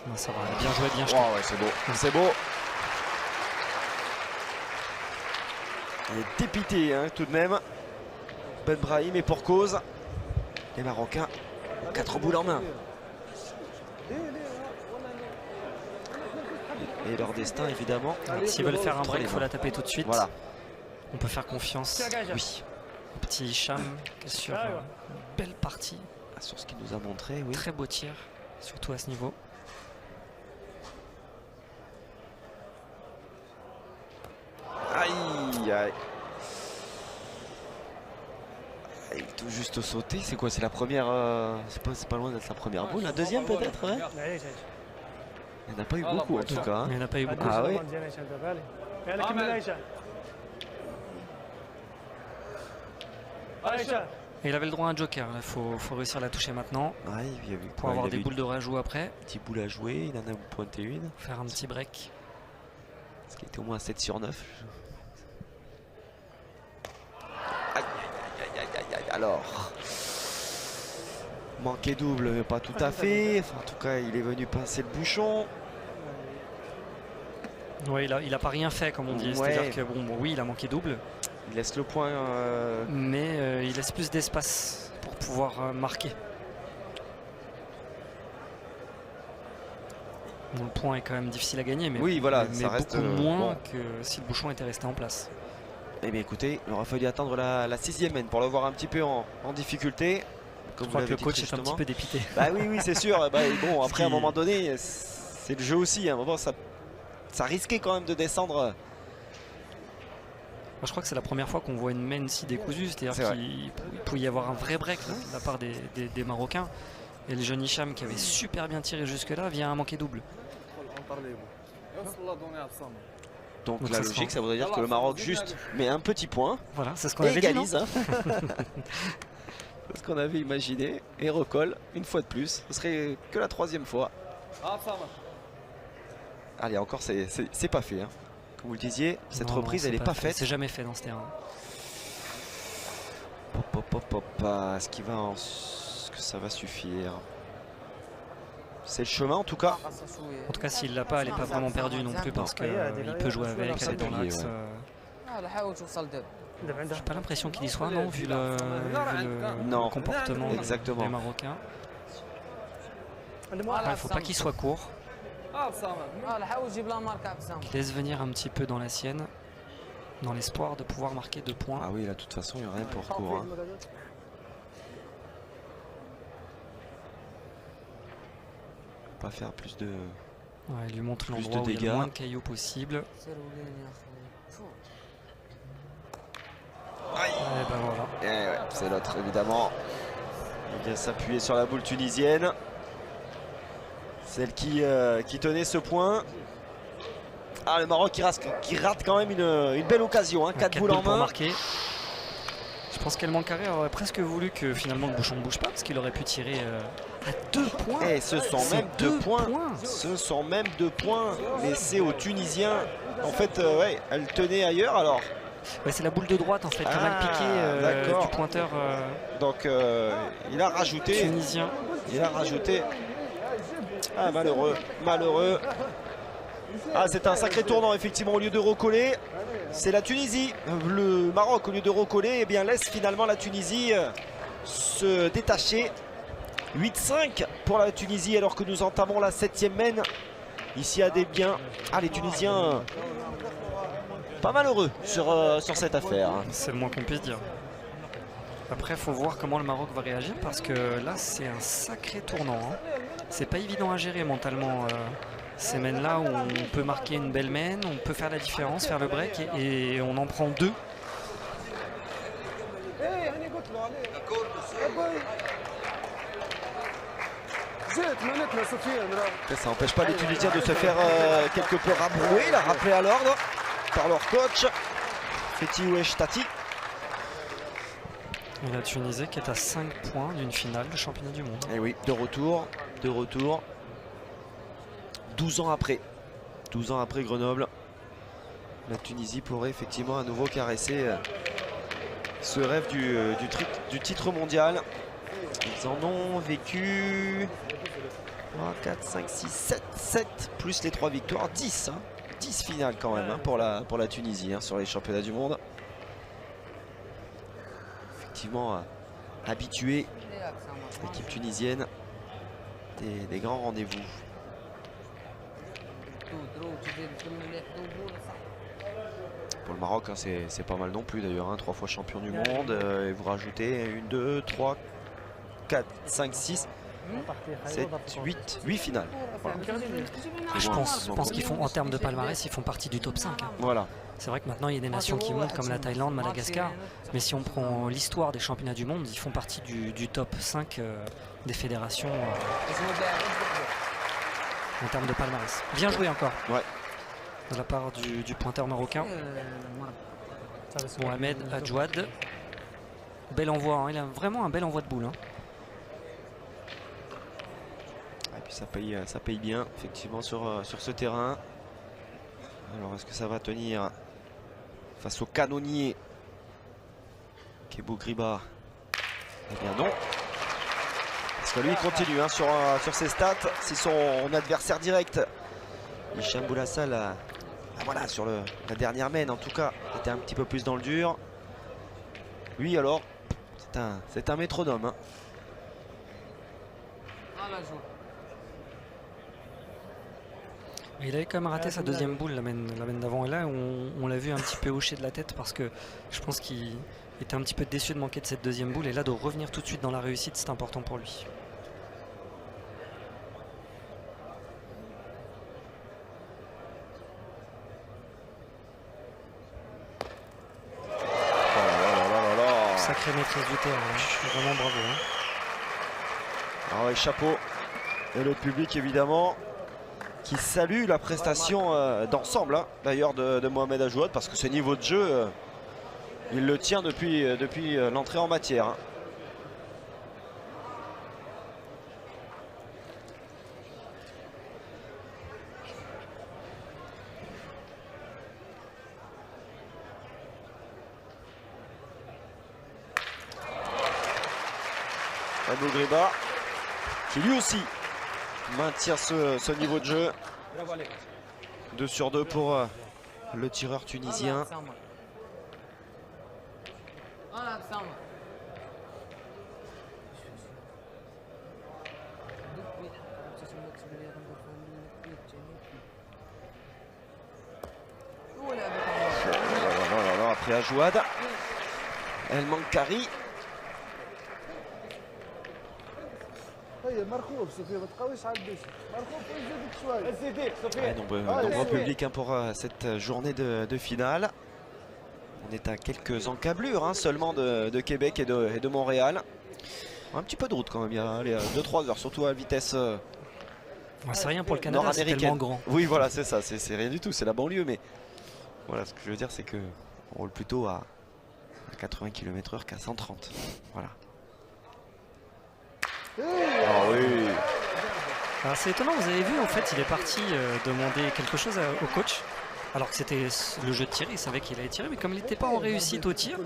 Ouais, ça va, bien joué, bien jeté. Wow, ouais, c'est beau, c'est beau. Il est dépité hein, tout de même. Benbrahim et pour cause. Les Marocains, 4 boules en main. Et leur destin évidemment. S'ils veulent faire un Entre break, les il faut mains. la taper tout de suite. Voilà. On peut faire confiance. Oui. Au petit Hicham qui est sur une belle partie. Sur ce qu'il nous a montré, oui. Très beau tir, surtout à ce niveau. Aïe, aïe. Il est tout juste sauté. C'est quoi? C'est la première. C'est pas loin d'être la première boule. La deuxième peut-être, ouais. Il n'y en a pas eu beaucoup en tout cas. hein. Il n'y en a pas eu beaucoup. Ah oui. Et il avait le droit à un joker. Il faut réussir à la toucher maintenant Ouais, il y avait pour quoi, avoir il des avait boules de rajout après. une petite boule à jouer. Il en a pointé une. Faire un petit break. Ce qui était au moins 7 sur 9. Aïe, aïe, aïe, aïe, aïe, aïe. Alors. Manqué double, mais pas tout à fait. Enfin, en tout cas, il est venu pincer le bouchon. Oui, il a pas rien fait comme on dit. Ouais. C'est-à-dire que bon, oui, il a manqué double, Il laisse le point. mais il laisse plus d'espace pour pouvoir marquer. Bon, le point est quand même difficile à gagner, mais, Oui, voilà, mais ça reste, beaucoup moins bon. que si le bouchon était resté en place. Eh bien écoutez, il aura fallu attendre la 6e main pour le voir un petit peu en difficulté. Je Comme vous crois que l'avez le dit coach très est un petit justement. peu dépité. Bah oui, oui, c'est sûr. Bah, bon, après, à un qui- moment donné, c'est le jeu aussi. À un moment, ça risquait quand même de descendre. Moi, je crois que c'est la première fois qu'on voit une main si décousue, C'est c'est-à-dire vrai. qu'il pouvait y avoir un vrai break de la part des Marocains. Et le jeune Hicham qui avait super bien tiré jusque-là vient à manquer double. Donc, Donc la ça logique, sera- ça voudrait dire que le Maroc juste met un petit point Voilà, c'est ce qu'on et avait dit. non égalise. Hein. C'est ce qu'on avait imaginé et recolle une fois de plus. Ce serait que la 3e fois. Allez, encore, c'est pas fait. Hein. Comme vous le disiez, cette Non, reprise, non, elle n'est pas fait. faite. C'est jamais fait dans ce terrain. Hop, hop, hop, hop. Est-ce que ça va suffire? C'est le chemin en tout cas. En tout cas, s'il l'a pas, elle n'est pas vraiment perdue non plus parce qu'il peut jouer avec, elle est dans s'appuyer, l'axe. ouais. لا حاول توصل دابا. J'ai pas l'impression qu'il y soit, non, vu le Non. comportement Exactement. des Marocains. Il لا ne faut pas qu'il soit court, حاول جيب لا ماركه بسام. qu'il laisse venir un petit peu dans la sienne, dans l'espoir de pouvoir marquer 2 points. Ah oui, là, de toute façon, il n'y a rien pour court. Hein. Pas faire plus de. Ouais, il lui montre Plus de l'endroit où il y a dégâts. le moins de cailloux possible. سير ولين يا اخي. فوق. Et ben voilà. Eh ouais, c'est l'autre évidemment. Il vient s'appuyer sur la boule tunisienne. Celle qui tenait ce point. Ah, le Maroc qui rate quand même une belle occasion, hein, 4 boules en pour main. marquer. Je pense qu'El Mankari aurait presque voulu que finalement le bouchon ne bouge pas parce qu'il aurait pu tirer à 2 points. Et ce sont C'est même 2 points. 2 points. Ce sont même 2 points laissés aux Tunisiens. En fait, ouais, elle tenait ailleurs alors. Ouais, c'est la boule de droite en fait qui a mal piqué d'accord. du pointeur Donc il a rajouté. tunisien. Il a rajouté. Ah, malheureux, malheureux. Ah, c'est un sacré tournant effectivement. Au lieu de recoller, c'est la Tunisie. Le Maroc, au lieu de recoller, eh bien, laisse finalement la Tunisie se détacher. 8-5 pour la Tunisie alors que nous entamons la 7e main. Ici à Desbiens. Ah, les Tunisiens pas malheureux sur cette affaire. C'est le moins qu'on puisse dire. Après, il faut voir comment le Maroc va réagir parce que là, c'est un sacré tournant. Hein. C'est pas évident à gérer mentalement ces mains-là où on peut marquer une belle main, on peut faire la différence, faire le break et on en prend 2. Ça n'empêche pas les Tunisiens de se faire quelque peu rabrouer, la rappeler à l'ordre par leur coach Fethi Ouechtati. Et la Tunisie qui est à 5 points d'une finale du championnat du monde. Et oui, de retour. 12 ans après Grenoble, la Tunisie pourrait effectivement à nouveau caresser ce rêve du titre mondial. Ils en ont vécu 3, 4, 5, 6, 7 plus les 3 victoires, 10. 10 finales quand même pour la Tunisie sur les championnats du monde. Effectivement habitué, l'équipe tunisienne, des grands rendez-vous. Pour le Maroc, c'est pas mal non plus d'ailleurs, 3 fois champion du monde. Et vous rajoutez 1, 2, 3, 4, 5, 6, 7, 8 finales. Voilà. Je pense qu'ils font, en termes de palmarès, ils font partie du top 5. Voilà. C'est vrai que maintenant il y a des nations qui montent comme la Thaïlande, Madagascar, mais si on prend l'histoire des championnats du monde, ils font partie du top 5 des fédérations en termes de palmarès. Bien joué encore de la part du pointeur marocain. Mohamed Adjouad. Bel envoi, il a vraiment un bel envoi de boule. Et puis ça paye bien effectivement sur ce terrain. Alors est-ce que ça va tenir face au canonnier Kebo Griba? Eh bien non. Parce que lui il continue sur ses stats. Si son adversaire direct Hicham Boulassal voilà, sur la dernière main en tout cas était un petit peu plus dans le dur. Lui alors c'est un métronome. Il avait quand même raté sa deuxième boule, la main d'avant. Et là, on l'a vu un petit peu hocher de la tête parce que je pense qu'il était un petit peu déçu de manquer de cette deuxième boule. Et là, de revenir tout de suite dans la réussite, c'est important pour lui. Sacrée maîtrise du terrain, vraiment bravo. Ah ouais, chapeau. Et le public évidemment qui salue la prestation d'ensemble d'ailleurs de Mohamed Adjouad, parce que ce niveau de jeu il le tient depuis l'entrée en matière. Abou Griba qui lui aussi maintient ce niveau de jeu. 2 sur 2 pour le tireur tunisien. Après Adjouad, El Mankari. Nombreux public pour cette journée de finale. On est à quelques encablures seulement de Québec et de Montréal. Un petit peu de route quand même, il y a 2-3 heures, surtout à vitesse C'est rien pour le Canada, c'est tellement grand. Oui, voilà, c'est ça, c'est rien du tout, c'est la banlieue, mais voilà, ce que je veux dire, c'est que on roule plutôt à 80 km/h qu'à 130. Voilà. Ah oui. Alors c'est étonnant, vous avez vu, en fait, il est parti demander quelque chose au coach, alors que c'était le jeu de tir, il savait qu'il allait tirer, mais comme il n'était pas en réussite au tir,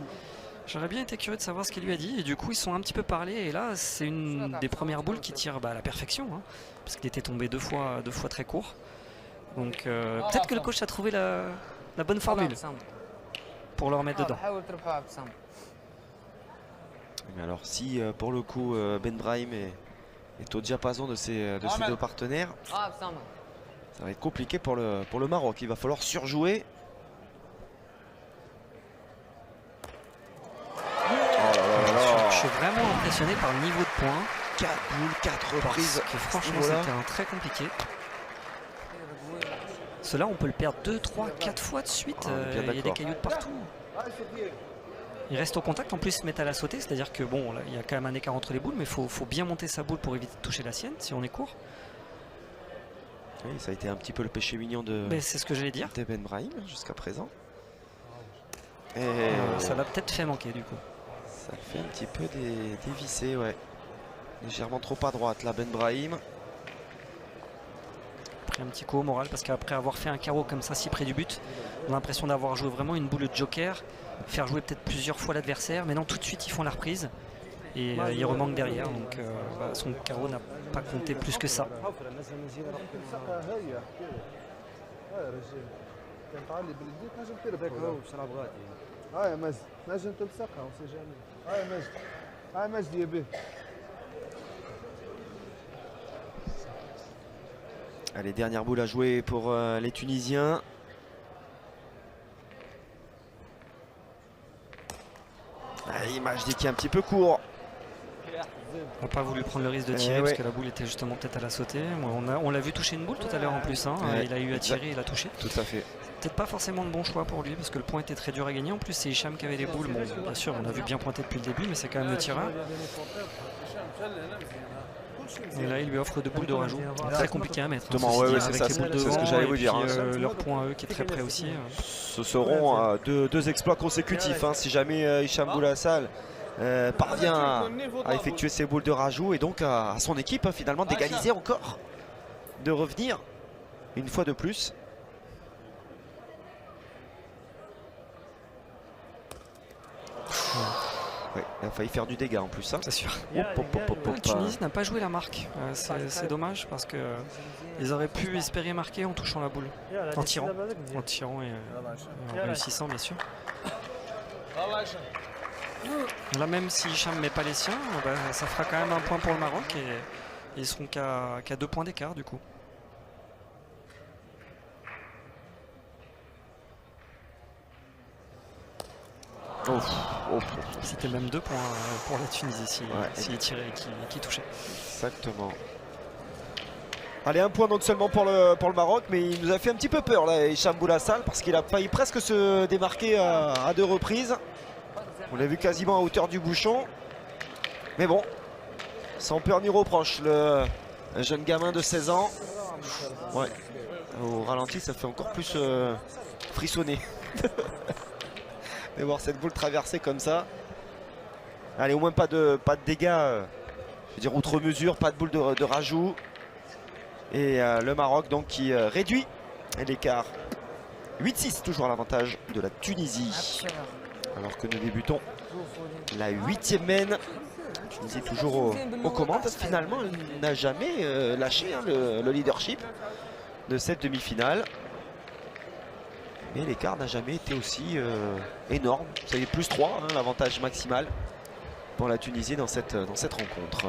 j'aurais bien été curieux de savoir ce qu'il lui a dit, et du coup ils sont un petit peu parlé, et là c'est une des premières boules qui tire à la perfection, hein, parce qu'il était tombé deux fois très court. Donc peut-être que le coach a trouvé la bonne formule pour le remettre dedans. Mais alors si pour le coup Ben Brahim est au diapason de ses deux partenaires, ça va être compliqué pour le Maroc. Il va falloir surjouer. Je suis vraiment impressionné par le niveau de points. 4 boules, 4 reprises. Que franchement c'était un très compliqué. Cela on peut le perdre 2, 3, 4 fois de suite. Il y a des cailloux de partout. Il reste au contact, en plus il se met à la sauter, c'est-à-dire que bon, là, il y a quand même un écart entre les boules, mais il faut bien monter sa boule pour éviter de toucher la sienne si on est court. Oui, ça a été un petit peu le péché mignon c'est ce que j'allais dire. De Ben Brahim jusqu'à présent. Et ça l'a peut-être fait manquer du coup. Ça le fait un petit peu dévisser, ouais. Légèrement trop à droite là, Ben Brahim. Pris un petit coup au moral parce qu'après avoir fait un carreau comme ça si près du but, on a l'impression d'avoir joué vraiment une boule de joker, faire jouer peut-être plusieurs fois l'adversaire, mais non, tout de suite ils font la reprise et il remanque derrière, donc son carreau n'a pas compté plus que ça. Allez, dernière boule à jouer pour les Tunisiens. Il m'a dit qu'il est un petit peu court. On n'a pas voulu prendre le risque de tirer parce que la boule était justement peut-être à la sauter. On l'a vu toucher une boule tout à l'heure en plus. Hein. Il a eu à tirer, il a touché. Tout à fait. Peut-être pas forcément de bon choix pour lui parce que le point était très dur à gagner. En plus, c'est Hicham qui avait les boules. Bon, bien sûr, on a vu bien pointer depuis le début, mais c'est quand même le tireur. Et là, il lui offre 2 boules de rajout. Très compliqué à mettre. Hein, c'est ça, c'est ce que j'allais vous dire. Leur point à eux qui est très près aussi. Ce seront deux exploits consécutifs. Hein, si jamais Hicham Boulassal parvient à effectuer ses boules de rajout et donc à son équipe finalement d'égaliser encore, de revenir une fois de plus. Ouais, il a failli faire du dégât en plus. Hein. C'est sûr. Tunisie n'a pas joué la marque. C'est dommage parce que ils auraient pu espérer marquer en touchant la boule, en tirant et en réussissant bien sûr. Là même si Hicham ne met pas les siens, ça fera quand même un point pour le Maroc et ils seront qu'à 2 points d'écart du coup. C'était même 2 points pour la Tunisie s'il tirait et qui touchait. Exactement. Allez, un point donc seulement pour le Maroc, mais il nous a fait un petit peu peur là, Hicham Boulassal, parce qu'il a failli presque se démarquer à 2 reprises. On l'a vu quasiment à hauteur du bouchon. Mais bon, sans peur ni reproche, le jeune gamin de 16 ans. Ouais, au ralenti, ça fait encore plus frissonner. De voir cette boule traverser comme ça. Allez, au moins pas de dégâts, je veux dire outre mesure, pas de boule de rajout. Et le Maroc donc qui réduit l'écart. 8-6, toujours à l'avantage de la Tunisie. Alors que nous débutons la 8e mène. Tunisie toujours aux commandes. Finalement, elle n'a jamais lâché le leadership de cette demi-finale. Mais l'écart n'a jamais été aussi énorme. Ça y est, plus 3, hein, l'avantage maximal pour la Tunisie dans cette rencontre.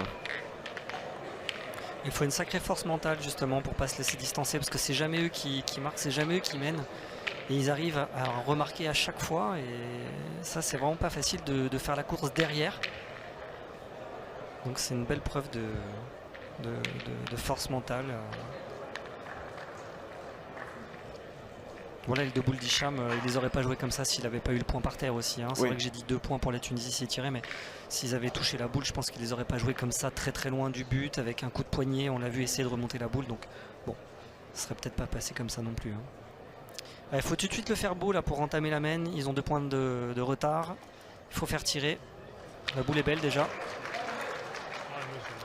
Il faut une sacrée force mentale justement pour ne pas se laisser distancer parce que c'est jamais eux qui marquent, c'est jamais eux qui mènent. Et ils arrivent à remarquer à chaque fois et ça c'est vraiment pas facile de faire la course derrière. Donc c'est une belle preuve de force mentale. Voilà, les deux boules d'Hicham, il les aurait pas joué comme ça s'il n'avait pas eu le point par terre aussi. Hein. C'est Oui. vrai que j'ai dit 2 points pour la Tunisie s'ils tiraient, mais s'ils avaient touché la boule, je pense qu'ils les auraient pas joué comme ça, très très loin du but, avec un coup de poignet. On l'a vu essayer de remonter la boule, donc bon, ça serait peut-être pas passé comme ça non plus. Hein. Il faut tout de suite le faire beau là pour entamer la main. Ils ont 2 points de retard. Il faut faire tirer. La boule est belle déjà.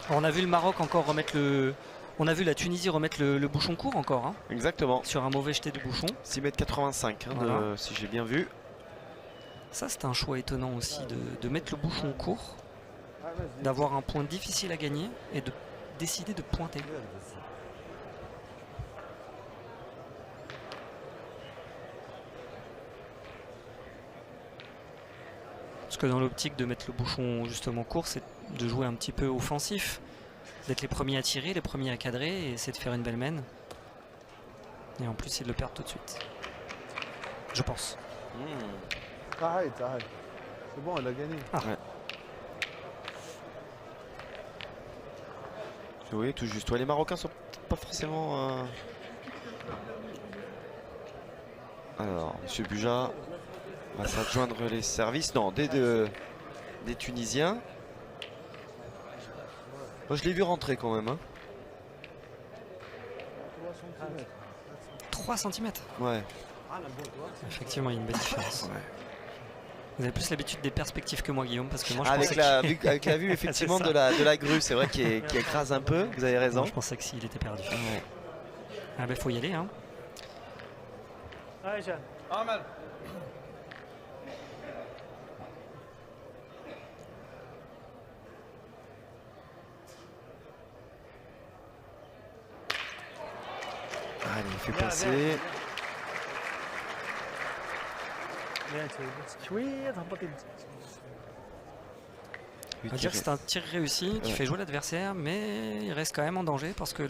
Alors, on a vu le Maroc encore remettre le. On a vu la Tunisie remettre le bouchon court encore, hein, Exactement. sur un mauvais jeté de bouchon. 6,85 m, hein, Voilà. si j'ai bien vu. Ça, c'est un choix étonnant aussi de mettre le bouchon court, d'avoir un point difficile à gagner et de décider de pointer. Parce que dans l'optique de mettre le bouchon justement court, c'est de jouer un petit peu offensif, d'être les premiers à tirer, les premiers à cadrer et essayer de faire une belle main. Et en plus, ils le perdent tout de suite. Je pense. تعال تعال. C'est bon, elle a gagné. Oui, tout juste. Ouais, les Marocains sont pas forcément. Alors, Monsieur Buja va s'adjoindre les services. Non, des Tunisiens. Moi, je l'ai vu rentrer quand même. Hein. 3 cm. Ouais. Effectivement, il y a une belle différence. Ouais. Vous avez plus l'habitude des perspectives que moi, Guillaume, parce que moi je Avec pensais avec la vue effectivement C'est ça. de la grue, c'est vrai qui écrase un peu. Vous avez raison. Moi, je pensais que s'il était perdu. Ouais. Ah ben faut y aller, hein. Allez, il fait passer. On va dire que c'est un tir réussi qui Ouais. fait jouer l'adversaire, mais il reste quand même en danger parce que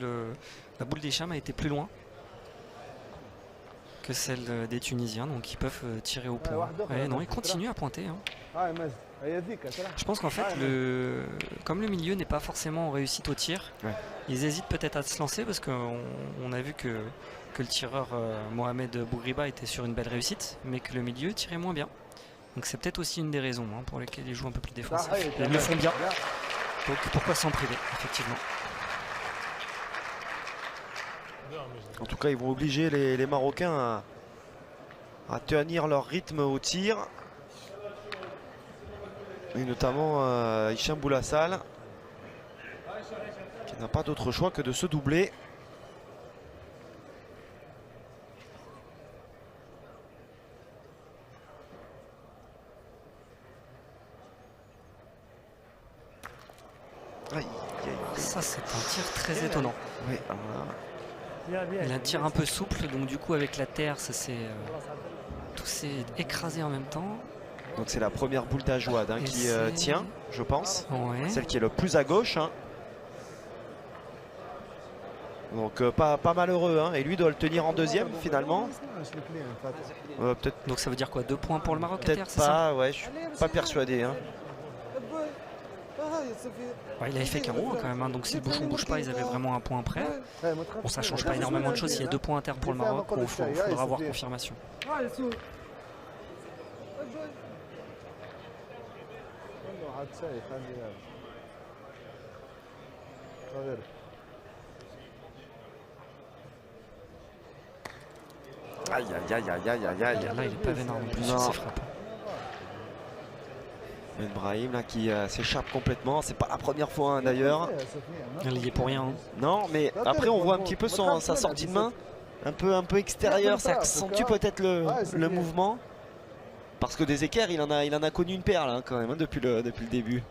la boule d'Hicham a été plus loin que celle des Tunisiens, donc ils peuvent tirer au point. Ouais, non, ils continuent à pointer. Hein. هاي مجد هي ذيك ترى. Je pense qu'en fait, comme le milieu n'est pas forcément en réussite au tir, Ouais. ils hésitent peut-être à se lancer parce qu'on a vu que le tireur Mohamed Bougriba était sur une belle réussite, mais que le milieu tirait moins bien. Donc c'est peut-être aussi une des raisons hein, pour lesquelles ils jouent un peu plus défensif. صحيح. Ils le font bien, donc pourquoi s'en priver, effectivement. En tout cas, ils vont obliger les Marocains à tenir leur rythme au tir. Et notamment Hicham Boulassal, qui n'a pas d'autre choix que de se doubler. Aïe, aïe, aïe. Ça, c'est un tir très étonnant. Oui, alors là, Il a un tir un peu souple, donc du coup avec la terre, ça s'est tout s'est écrasé en même temps. donc c'est la première boule d'Ajouad hein, Et qui c'est- tient, je pense. Ouais. Celle qui est le plus à gauche. Hein. Donc pas malheureux. Hein. Et lui doit le tenir en deuxième finalement. Peut-être Donc ça veut dire quoi? 2 points pour le Maroc à terre, peut-être c'est ça? pas. Ouais, je suis pas persuadé. Hein. Ouais, il avait fait carreau hein, quand même, hein, donc si le bouchon bouge pas, ils avaient vraiment un point près. Bon, ça change pas énormément de choses. S'il y a 2 points à terre pour le Maroc, il faudra avoir confirmation. Aïe aïe aïe aïe aïe aïe aïe. Là, il est pas vénard non plus sur Non. ses frappes. Ben Brahim là qui s'échappe complètement. C'est pas la première fois hein, d'ailleurs. Il y est pour rien. Hein. Non, mais après on voit un petit peu sa sortie de main. Un peu extérieure. Ça accentue peut-être le mouvement. Parce que des équerres, il en a connu une perle hein, quand même hein, depuis le début.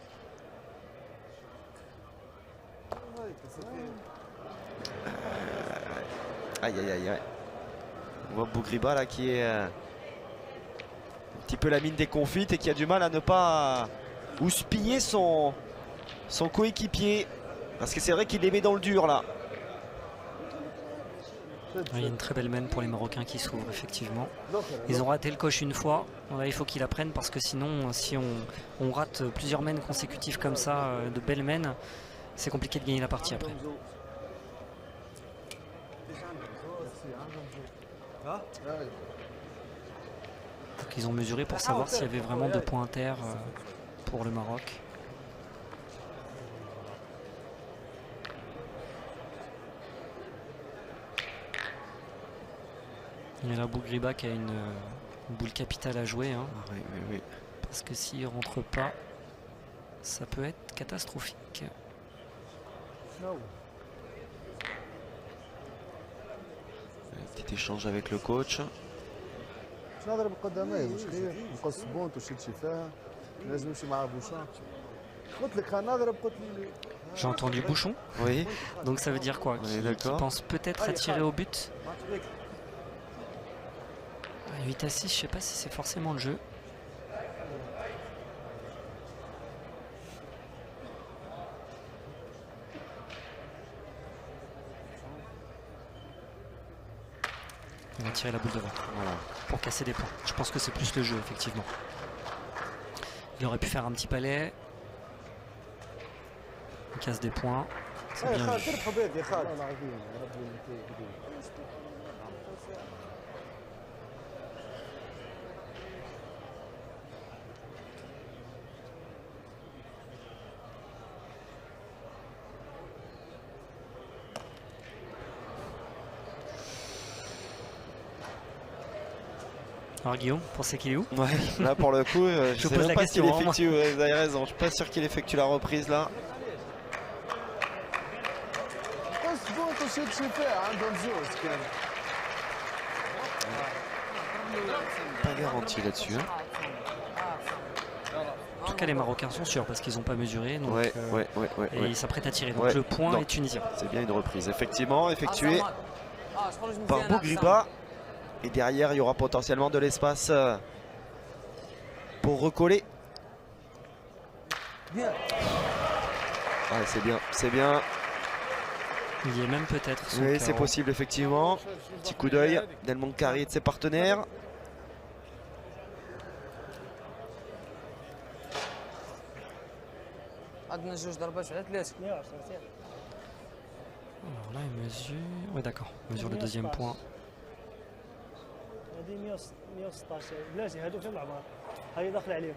Aïe aïe aïe aïe. On voit Bougriba là qui est un petit peu la mine déconfite et qui a du mal à ne pas houspiller son coéquipier. Parce que c'est vrai qu'il les met dans le dur là. Il y a une très belle main pour les Marocains qui s'ouvrent effectivement. Ils ont raté le coche une fois. Là, il faut qu'ils la prennent parce que sinon, si on rate plusieurs mains consécutives comme ça, de belles mains, c'est compliqué de gagner la partie après. Donc ils ont mesuré pour savoir s'il y avait vraiment 2 points inter pour le Maroc. Et là, Bougriba qui a une boule capitale à jouer. Hein, Oui, oui, oui. parce que s'il ne rentre pas, ça peut être catastrophique. Petit échange avec le coach. باش نضرب قدامي مش خير نقص بونت وشد شفاها لازم نمشي مع بوشان قلت لك نضرب قلت لي J'ai entendu bouchon, Oui, donc ça veut dire quoi? on est Qu'il d'accord. pense peut-être à tirer au but. 8 à 6, je sais pas si c'est forcément le jeu. On va tirer la boule devant. Voilà. Pour casser des points. Je pense que c'est plus le jeu, effectivement. Il aurait pu faire un petit palais. Il casse des points. C'est bien vu. تربحوا بيدي يا خالد Alors Guillaume, pensez qu'il est où? Ouais, là pour le coup, je Je sais pose même la pas s'il question, hein, effectue, ouais, vous avez raison, je suis pas sûr qu'il effectue la reprise là. قص بونت وشد شفاها عندهم زوز كان Pas garanti là-dessus. Hein. En tout cas, les Marocains sont sûrs parce qu'ils n'ont pas mesuré. Donc, Ouais, ouais, et ouais. ils s'apprêtent à tirer. Donc Ouais, le point non. est tunisien. C'est bien une reprise, effectivement, effectuée par par Bougriba. Et derrière, il y aura potentiellement de l'espace pour recoller. Bien. Ouais, c'est bien, c'est bien. Il y est même peut-être. son Oui, c'est carreau. possible, effectivement. Petit coup d'œil d'El Monkari et de ses partenaires. عندنا جوج ضربات على 3. Alors là, il mesure. Ouais, d'accord. Il mesure le deuxième point. هذه 116 بلاتي هادو فين العبار هاي داخله عليهم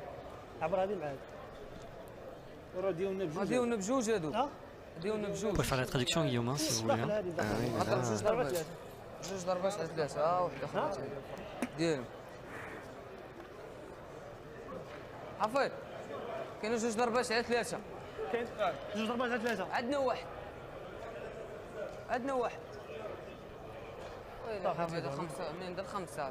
عبر هذه معاك وراه ديالنا بجوج ديالنا بجوج هادو ها ديالنا Vous بجوج pouvez faire la traduction, Guillaume, hein, si vous voulez. hein. هذه داخله oui, نضرب جوج ضربات ضربات جوج ضربات على 3 وحده اخرى ديالهم عفوا كاين جوج ضربات على 3 كاين جوج ضربات على 3 عندنا واحد عندنا واحد ويلي حبيبي هذا 5 من ندير 5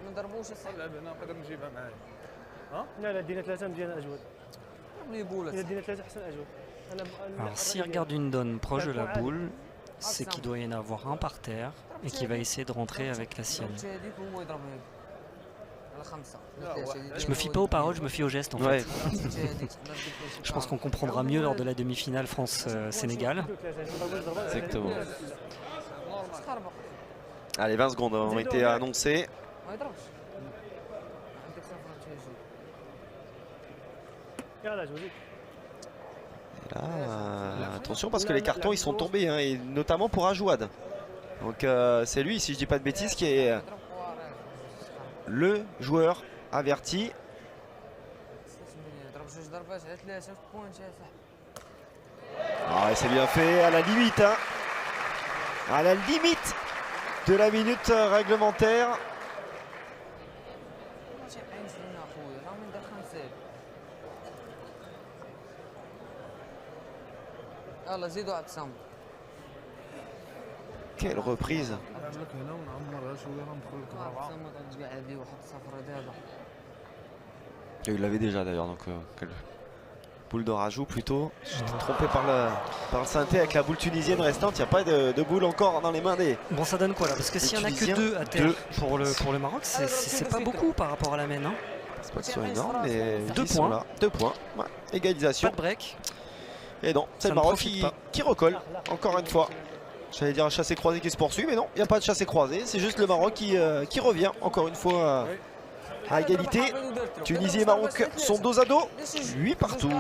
ما نضربوش اصاحبي لعب هنا نقدر نجيبها معايا لا دينا 3 مزيان اجود لي الا بولات دينا 3 احسن اجود انا Alors, s'il regarde une donne proche de la boule, c'est qu'il doit y en avoir un par terre et qu'il va essayer de rentrer avec la sienne. ضربت هذيك وهو يضرب هذيك على 5 Je me fie pas aux paroles, je me fie aux gestes en fait. Ouais, Je pense qu'on comprendra mieux lors de la demi-finale France-Sénégal. exactement. تخربق Allez, 20 secondes ont été annoncées. ما يضربش عندك صفرة تجي يلا جوزي Et là, attention parce que les cartons ils sont tombés, hein, et notamment pour Ajouad. Donc c'est lui, si je dis pas de bêtises, qui est يضرب قوارير le joueur averti. يضرب جوج ضربات على 3 بوينت يا صاحبي Ah, et c'est bien fait, à la limite. Hein. À la limite de la minute réglementaire. ماشي عينش لينا اخويا راه من دار 5 يلا زيدوا عاد سام Quelle reprise. نلعب لك هنا ونعمرها شويه ندخل لك بربعه سام تلقى هذه واحد الصفرة دابا Et il l'avait déjà d'ailleurs, donc quelle boule de rajout plutôt. J'étais trompé par le synthé avec la boule tunisienne restante. Il n'y a pas de boule encore dans les mains des. Bon, ça donne quoi là? Parce que s'il n'y en a que Tunisiens, 2 à terre deux. pour le Maroc, c'est pas beaucoup par rapport à la main. Hein. C'est pas sûr énorme, mais 2 ils sont points. là. 2 points. Ouais. Égalisation. Pas de break. Et non, c'est Ça le ne Maroc profite qui, pas. qui recolle, encore une fois. J'allais dire un chassé-croisé qui se poursuit, mais non, il n'y a pas de chassé-croisé. C'est juste le Maroc qui revient, encore une fois, à égalité. Tunisie et Maroc sont dos à dos. 8 partout.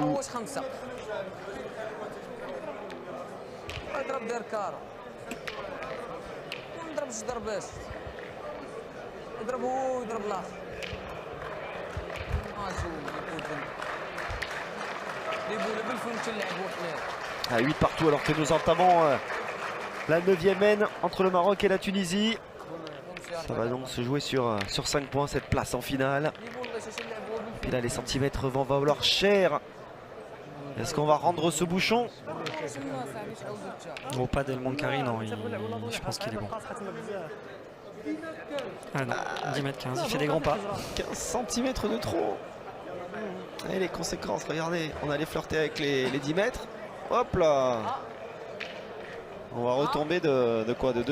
يضرب دار كارو ما نضربش ضربات يضرب هو يضرب الاخر شوف يقول بالفم تلعبوا حلال. À 8 partout alors que nous entamons la 9e mène entre le Maroc et la Tunisie. Ça va donc se jouer sur 5 points cette place en finale. Et puis là les centimètres vont valoir cher. Est-ce qu'on va rendre ce bouchon? Bon, pas Del Moncari, non, je pense qu'il est bon. Ah non, 10 mètres 15, il fait des grands pas. 15 cm de trop. Et les conséquences, regardez, on allait flirter avec les 10 mètres. Hop là. On va retomber de quoi? De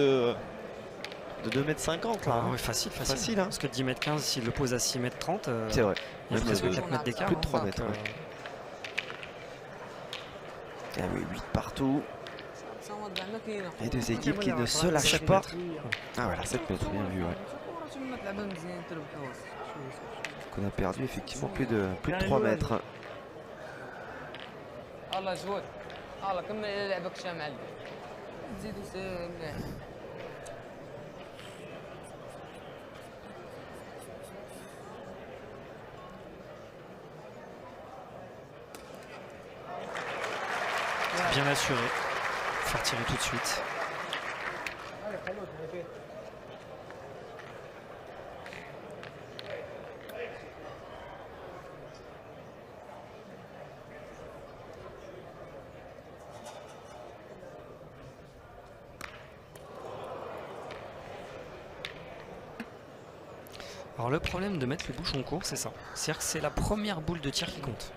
2 mètres 50 là. Ah, oui, facile. Facile, hein. Parce que 10 mètres 15, s'il le pose à 6 mètres 30, C'est vrai. il y a Même presque de- 4 mètres d'écart. plus de 3 hein, mètres, donc, ouais. Ah oui, 8 partout. Et deux équipes qui ne se lâchent pas. Ah voilà, 7 mètres, bien vu. Ouais. On a perdu effectivement plus de 3 mètres. الله جود الله كمل لعبك شا معلم تزيدوا مليح. Bien assuré. Faire tirer tout de suite. Alors le problème de mettre le bouchon court, c'est ça. C'est-à-dire que c'est la première boule de tir qui compte.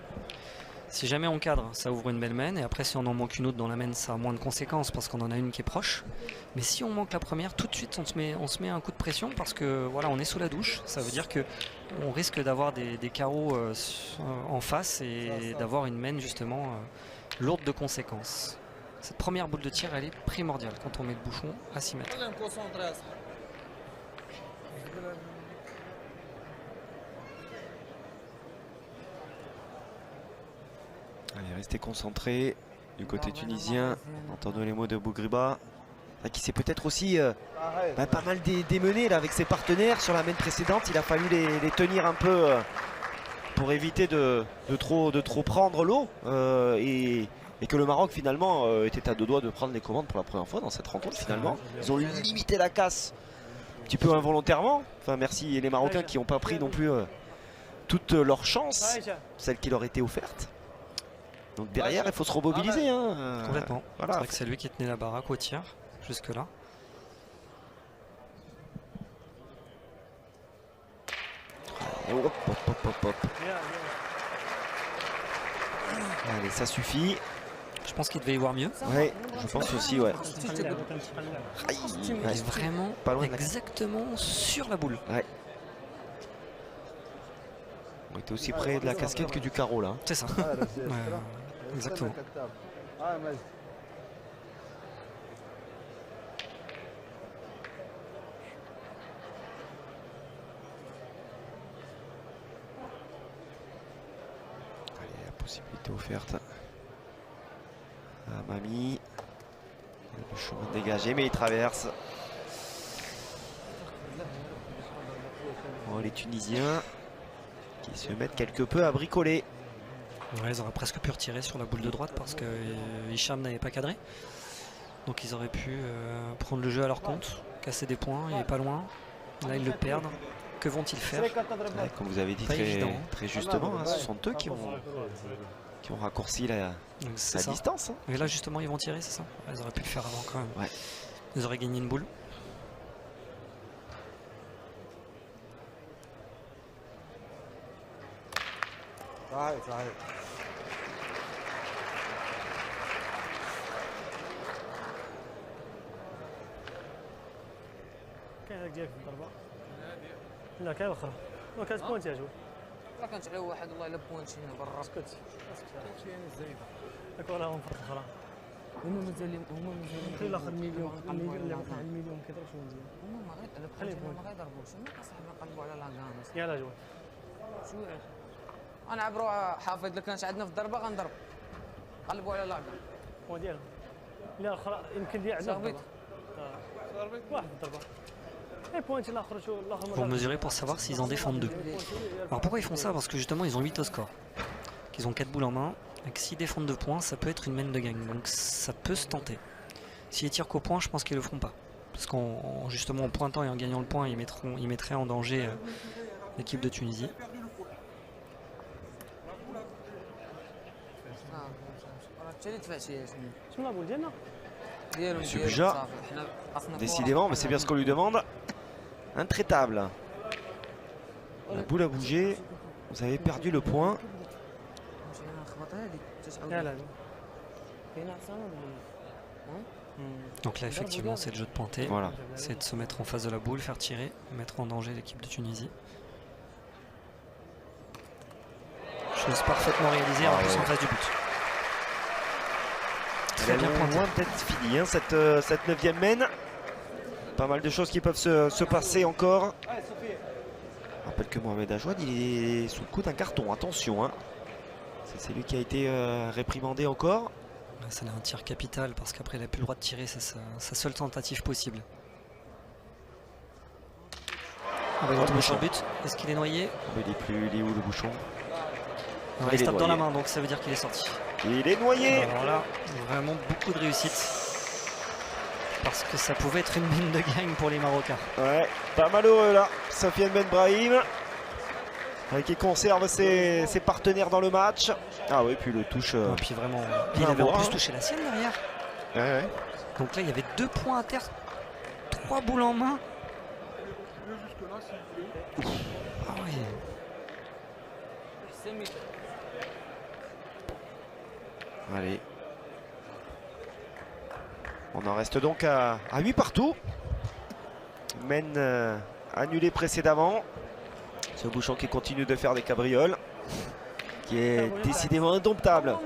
Si jamais on cadre, ça ouvre une belle main, et après si on en manque une autre dans la main, ça a moins de conséquences parce qu'on en a une qui est proche. Mais si on manque la première, tout de suite on se met un coup de pression parce que voilà, on est sous la douche. Ça veut dire que on risque d'avoir des carreaux en face et d'avoir une main justement lourde de conséquences. Cette première boule de tir, elle est primordiale quand on met le bouchon à 6 mètres. Allez, restez concentrés du côté tunisien. Entendons les mots de Bougriba, qui s'est peut-être aussi pas mal démené là, avec ses partenaires sur la main précédente. Il a fallu les tenir un peu pour éviter de trop prendre l'eau et que le Maroc finalement était à deux doigts de prendre les commandes pour la première fois dans cette rencontre finalement. Ils ont limité la casse un petit peu involontairement. Enfin merci les Marocains qui n'ont pas pris non plus toutes leurs chances, celles qui leur étaient offertes. Donc derrière, il faut se remobiliser. Hein. Complètement. Voilà. C'est vrai que c'est lui qui tenait la baraque au tir jusque-là. Hop, hop, hop, hop, hop. Allez, ça suffit. Je pense qu'il devait y voir mieux. Ouais, je pense aussi, ouais. Aïe, Il ouais. est vraiment Pas loin de la- exactement sur la boule. Ouais. On était aussi près de la casquette que du carreau là. C'est ça. Exactement. Allez, la possibilité offerte à Mami. Le chemin dégagé, mais il traverse. Bon, les Tunisiens qui se mettent quelque peu à bricoler. Ouais, ils auraient presque pu retirer sur la boule de droite parce que Hicham n'avait pas cadré. Donc ils auraient pu prendre le jeu à leur compte, casser des points, il est pas loin. Là ils le perdent. Que vont-ils faire? Ouais, comme vous avez dit Pas évident. très justement, hein, ce sont eux qui ont raccourci la C'est ça. distance. Hein. Et là justement ils vont tirer, c'est ça? Ouais, ils auraient pu le faire avant quand même. Ouais. Ils auraient gagné une boule. كاين هذاك ديالك في الضربه لا كاين الاخرى ما كانت بوينت يا جو راه كانت على واحد والله الا بوينت هنا برا اسكت هاك راه هم فرق اخرى هما مازال خلي الاخر مليون اللي وقع المليون ما كيضربش هو مزيان هما ما خليه ما غيضربوش هما اصاحبي نقلبوا على لاكانس يلا جو شو انا عبروا حافظ الا كانت عندنا في الضربه غنضرب قلبوا على لاكان هو ديالها لا الاخرى يمكن ديال عندنا في صاحبيت الضربة. واحد في الضربه Pour mesurer, pour savoir s'ils en défendent 2. Alors pourquoi ils font ça? Parce que justement ils ont 8 au score. Ils ont 4 boules en main. Et que s'ils défendent 2 points, ça peut être une main de gagne. Donc ça peut se tenter. S'ils tirent qu'au point, je pense qu'ils le feront pas. Parce qu'en justement en pointant et en gagnant le point, ils mettraient en danger l'équipe de Tunisie. Monsieur Buja, décidément, mais c'est bien ce qu'on lui demande. Intraitable. La boule a bougé. Vous avez perdu le point. Donc là effectivement c'est le jeu de pointer. Voilà. C'est de se mettre en face de la boule, faire tirer, mettre en danger l'équipe de Tunisie. Chose parfaitement réalisée en plus en face du but. Très bien pointé. Moins peut-être fini hein, cette 9e main. Pas mal de choses qui peuvent se passer encore. Je rappelle que Mohamed Ajouad il est sous le coup d'un carton, attention hein. C'est lui qui a été réprimandé encore. Là, ça a un tir capital parce qu'après il n'a plus le droit de tirer, c'est sa seule tentative possible. Ah bah, il va tomber sur le but. Est-ce qu'il est noyé? Il est où le bouchon? Il se tape dans la main, donc ça veut dire qu'il est sorti. Il est noyé. Alors là, vraiment beaucoup de réussite. Parce que ça pouvait être une mine de gagne pour les Marocains. Ouais, pas malheureux là. Sofiane Ben Brahim qui conserve ses partenaires dans le match. Ah oui, puis le touche. Et puis vraiment, il avait en plus touché la sienne derrière. Ouais. Donc là, il y avait 2 points à terre, 3 boules en main. Ah oui. Allez. On en reste donc à 8 partout. Mène annulé précédemment. Ce bouchon qui continue de faire des cabrioles. Qui est décidément indomptable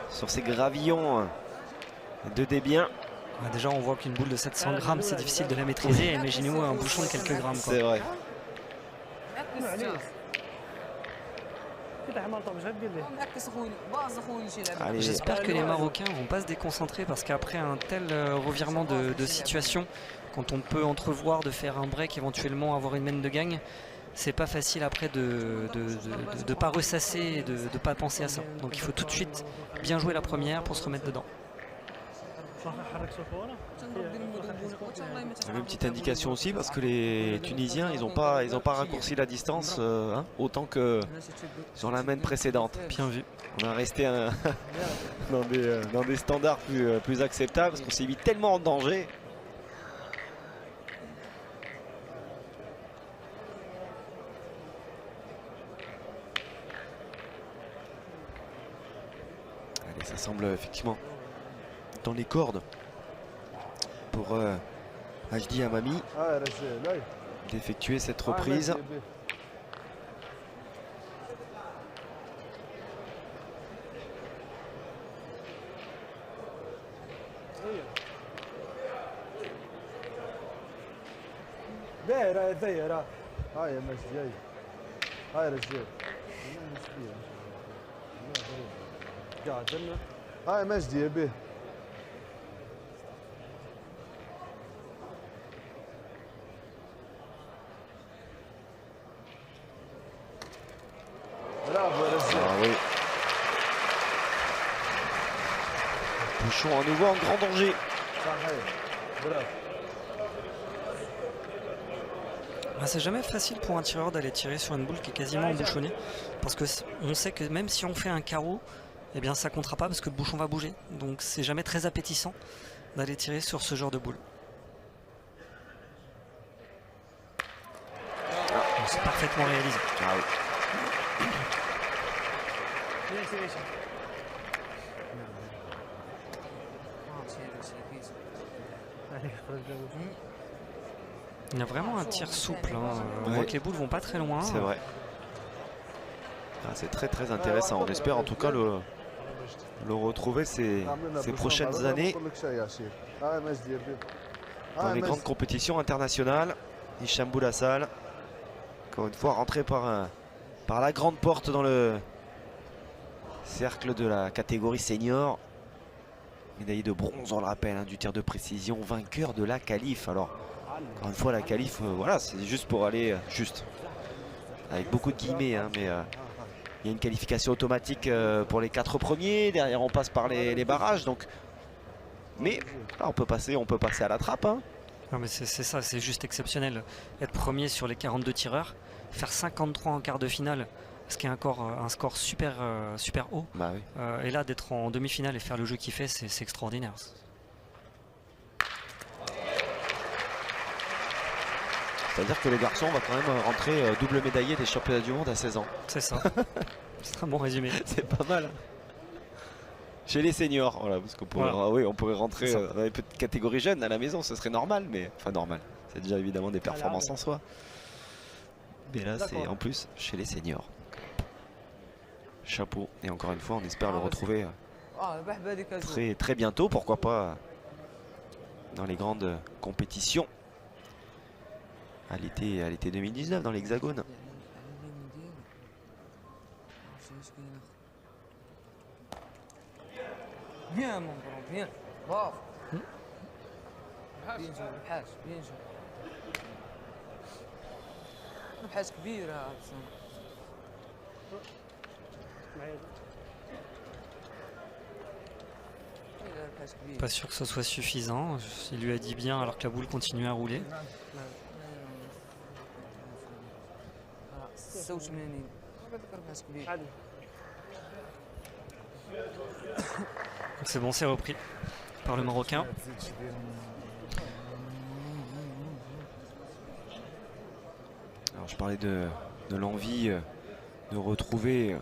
sur ces gravillons de Debian. Déjà, on voit qu'une boule de 700 grammes, c'est difficile de la maîtriser. Imaginez-vous un bouchon de quelques grammes. C'est vrai. J'espère que les Marocains vont pas se déconcentrer parce qu'après un tel revirement de situation, quand on peut entrevoir de faire un break, éventuellement avoir une main de gagne, c'est pas facile après de pas ressasser et de pas penser à ça. Donc il faut tout de suite bien jouer la première pour se remettre dedans. Une petite indication aussi parce que les Tunisiens ils ont pas raccourci la distance hein, autant que sur la main précédente. Bien vu. On a resté dans des standards plus acceptables parce qu'on s'est mis tellement en danger. Allez, ça semble effectivement dans les cordes pour Ajdi Amami d'effectuer cette reprise. هاي مجدي يا بيه برافو يا رجال. Ah oui. Bouchon à nouveau en grand danger. صحيح برافو. C'est jamais facile pour un tireur d'aller tirer sur une boule qui est quasiment embouchonnée parce que on sait que même si on fait un carreau, eh bien ça comptera pas parce que le bouchon va bouger. Donc c'est jamais très appétissant d'aller tirer sur ce genre de boule. C'est parfaitement réalisé. Ah oui. Il y a vraiment un tir souple. Hein. On voit que les boules vont pas très loin. C'est vrai. Ah, c'est très très intéressant. On espère en tout cas le retrouver ces prochaines années dans les grandes compétitions internationales. Hicham Boulassal, encore une fois rentré par la grande porte dans le cercle de la catégorie senior. Médaillé de bronze, on le rappelle, hein, du tir de précision, vainqueur de la qualif. Alors Encore une fois, la qualif, voilà, c'est juste pour aller juste avec beaucoup de guillemets, hein, mais il y a une qualification automatique pour les 4 premiers. Derrière, on passe par les barrages, donc. Mais là, on peut passer à la trappe. Hein. Non, mais c'est ça, c'est juste exceptionnel. Être premier sur les 42 tireurs, faire 53 en quart de finale, ce qui est encore un score super, super haut. Bah oui. Et là, d'être en demi-finale et faire le jeu qu'il fait, c'est extraordinaire. C'est-à-dire que le garçon va quand même rentrer double médaillé des championnats du monde à 16 ans. C'est ça. C'est un bon résumé. C'est pas mal. Chez les seniors, voilà, parce qu'on pourrait, Voilà. oui, on pourrait rentrer dans les petites catégories jeunes à la maison, ce serait normal, mais enfin normal. C'est déjà évidemment des performances en soi. Mais là, c'est en plus chez les seniors. Chapeau. Et encore une fois, on espère le retrouver très, très bientôt, pourquoi pas dans les grandes compétitions à l'été 2019 dans l'Hexagone. Bien mon grand, bien. Bravo. Bien joué, الحاج bien joué. الحاج كبير هذا. الحاج كبير. Pas sûr que ce soit suffisant. Il lui a dit bien alors que la boule continue à rouler. 86 هذاك الحاج كبير. عادي. C'est bon, c'est repris par le Marocain. Alors je parlais de l'envie de retrouver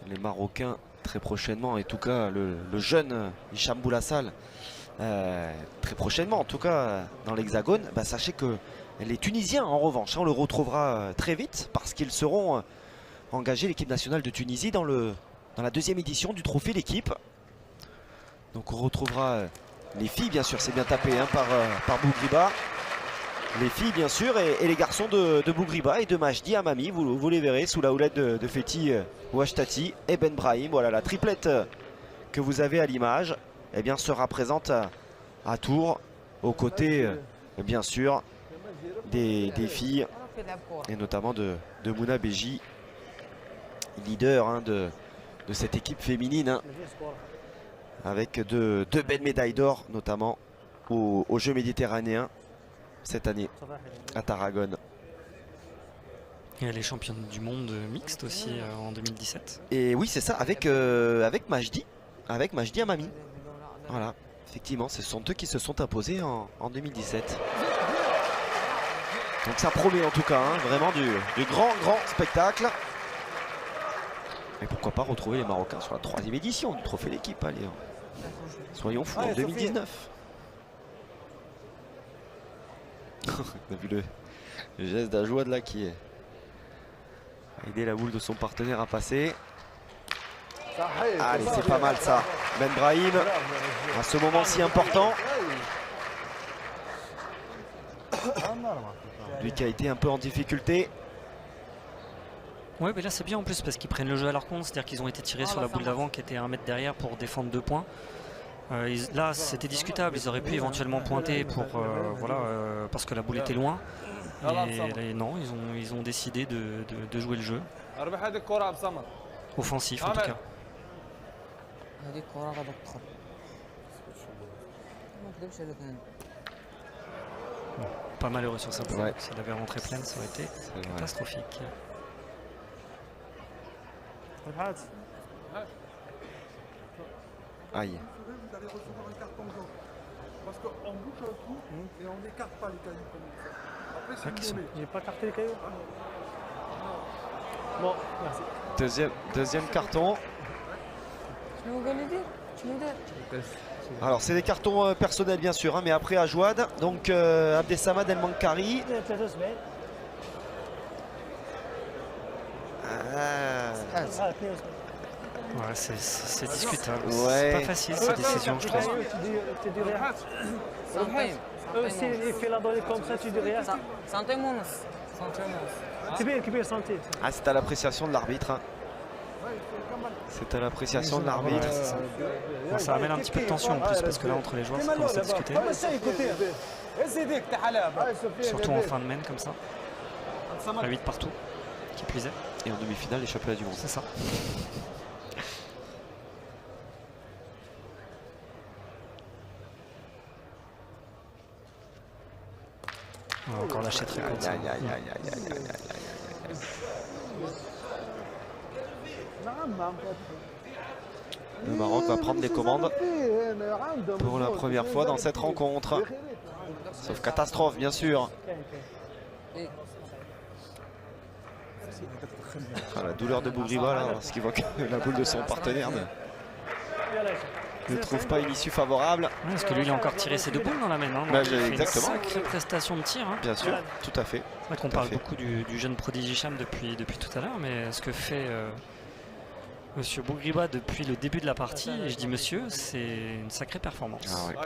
les Marocains très prochainement, et en tout cas le jeune Hicham Boulassal très prochainement, en tout cas dans l'Hexagone. Bah, sachez que les Tunisiens en revanche, on le retrouvera très vite parce qu'ils seront engagés, l'équipe nationale de Tunisie, dans la deuxième édition du trophée l'équipe. Donc on retrouvera les filles, bien sûr, c'est bien tapé hein, par Bougriba. Les filles bien sûr et les garçons de Bougriba et de Majdi Amami, vous les verrez sous la houlette de Fethi Ouachtati et Ben Brahim. Voilà la triplette que vous avez à l'image, eh bien sera présente à Tours aux côtés bien sûr des filles et notamment de Mouna Beji, leader hein, de cette équipe féminine hein, avec deux belles médailles d'or notamment aux Jeux méditerranéens cette année à Tarragone. Et elle est championne du monde mixte aussi en 2017. Et oui c'est ça avec Majdi Amami. Voilà, effectivement ce sont eux qui se sont imposés en 2017. Donc ça promet en tout cas hein, vraiment du grand spectacle. Et pourquoi pas retrouver les Marocains sur la 3e édition du trophée l'équipe. Allez, soyons fous, en 2019. On a vu le geste d'Ajouad là qui a aidé la boule de son partenaire à passer. Allez, c'est pas mal ça. Ben Brahim, à ce moment si important. Lui qui a été un peu en difficulté. Ouais, mais là c'est bien en plus parce qu'ils prennent le jeu à leur compte, c'est-à-dire qu'ils ont été tirés sur la boule d'avant qui était 1 mètre derrière pour défendre 2 points. Là c'était discutable, ils auraient pu éventuellement pointer pour voilà parce que la boule était loin. Et non, ils ont décidé de jouer le jeu. Offensif en tout cas. Pas malheureux sur sa boule. Ouais. S'il avait rentré pleine, ça aurait été catastrophique. Aïe. Vous allez recevoir un carton jaune. Parce qu'on bouche un trou et on n'écarte pas les cailloux comme ça. Après, c'est une donnée. J'ai pas carté les cailloux. Bon, merci. Deuxième carton. Alors c'est des cartons personnels bien sûr hein, mais après Ajouad, donc Abdessamad El Mankari. Ouais, c'est discutable. Ouais. C'est pas facile cette décision, je trouve. Tu dis rien. Eux aussi, il fait la donner comme ça, tu dis rien. سنتيم ونص. سنتيم ونص. كبير كبير سنتيم. Ah, c'est à l'appréciation de l'arbitre. Hein. C'est à l'appréciation de l'arbitre. Bon, ça amène un petit peu de tension en plus parce que là entre les joueurs ça commence à discuter. Surtout en fin de main comme ça. À 8 partout, qui plus est. Et en demi-finale, les championnats du monde. C'est ça. On va encore lâcher très court. Le Maroc va prendre les commandes pour la première fois dans cette rencontre. Sauf catastrophe, bien sûr. Ah, la douleur de Bougriba, là, lorsqu'il voit que la boule de son partenaire ne trouve pas une issue favorable. Ouais, parce que lui, il a encore tiré ses 2 boules dans la main. Hein, Bah, il fait exactement. Une sacrée prestation de tir. Hein. Bien sûr, tout à fait. C'est vrai qu'on parle beaucoup du jeune Prodigy Hicham depuis tout à l'heure, mais ce que fait Monsieur Bougriba depuis le début de la partie, et je dis monsieur, c'est une sacrée performance. Ah ouais.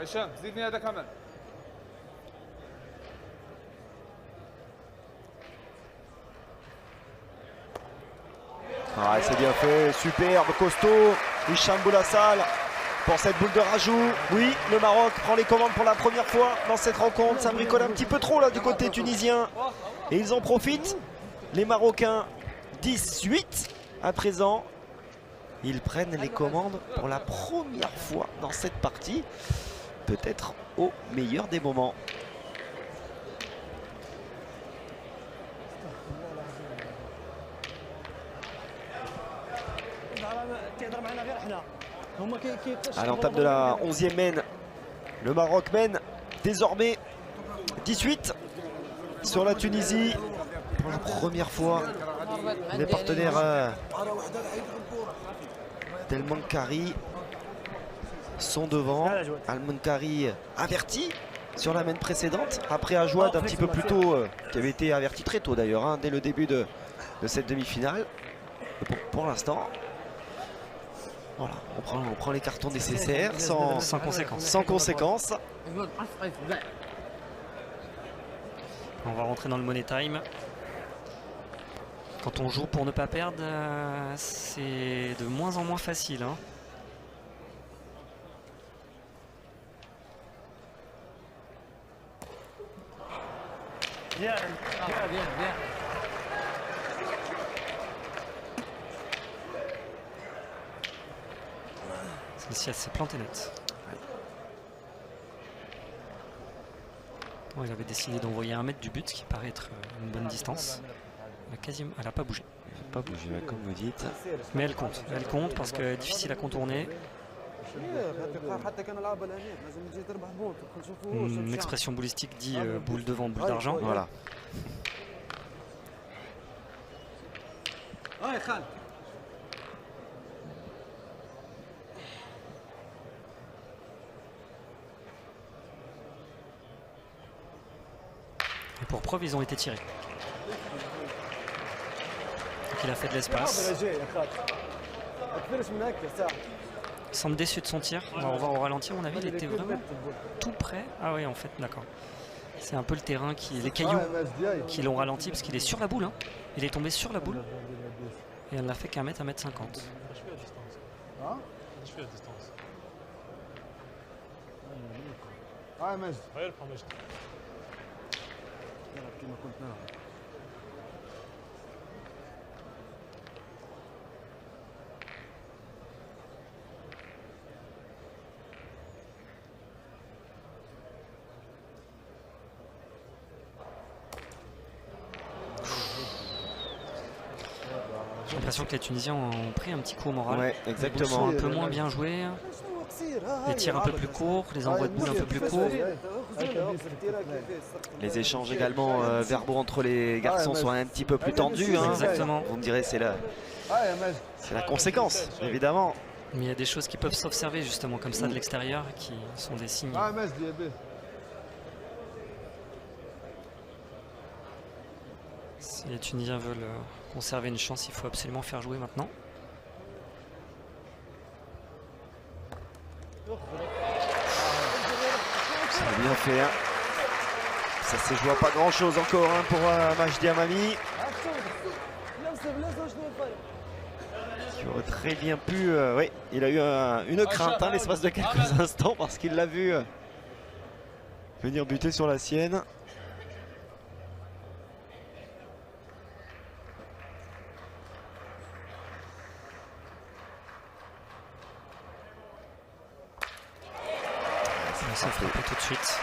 Ah, c'est bien fait, superbe, costaud, Hicham Boulassal pour cette boule de rajout. Oui, le Maroc prend les commandes pour la première fois dans cette rencontre. Ça bricole un petit peu trop là du côté tunisien. Et ils en profitent. Les Marocains 10-8 à présent. Ils prennent les commandes pour la première fois dans cette partie. Peut-être au meilleur des moments. À l'entame de la 11e mène, le Maroc mène désormais 18 sur la Tunisie. Pour la première fois, les partenaires d'El Mankari sont devant. Al Mankari averti sur la mène précédente, après Ajouad un petit peu plus tôt, qui avait été averti très tôt d'ailleurs, hein, dès le début de cette demi-finale. Pour l'instant, voilà, on prend les cartons nécessaires sans conséquence. On va rentrer dans le money time. Quand on joue pour ne pas perdre, c'est de moins en moins facile. Hein. Bien. Celle-ci, elle s'est plantée net. Bon, il avait décidé d'envoyer 1 mètre du but, ce qui paraît être une bonne distance. Elle n'a pas bougé. Pas bougé, comme vous dites. Mais elle compte parce que difficile à contourner. Une expression boulistique dit boule devant, boule d'argent. Voilà. Et pour preuve, ils ont été tirés. Donc il a fait de l'espace. Il semble déçu de son tir. On va au ralenti, à mon avis, il était vraiment tout près. Ah oui, en fait, d'accord. C'est un peu le terrain, les cailloux qui l'ont ralenti parce qu'il est sur la boule. Hein. Il est tombé sur la boule. Et elle n'a fait qu'un mètre, 1,50 m. J'ai l'impression que les Tunisiens ont pris un petit coup au moral. Ouais, exactement. Ils sont un peu moins bien joués. Les tirs un peu plus courts, les envois de boules un peu plus courts. Les échanges également verbaux entre les garçons sont un petit peu plus tendus. Hein. Exactement. Vous me direz, c'est la conséquence, évidemment. Mais il y a des choses qui peuvent s'observer justement comme ça de l'extérieur qui sont des signes. Si les Tunisiens veulent conserver une chance, il faut absolument faire jouer maintenant. C'est bien fait. Hein. Ça s'est joué à pas grand chose encore pour Majdi Amami. Qui aurait très bien pu... oui, il a eu une crainte l'espace de quelques instants parce qu'il l'a vu venir buter sur la sienne. Ça frappe tout de suite.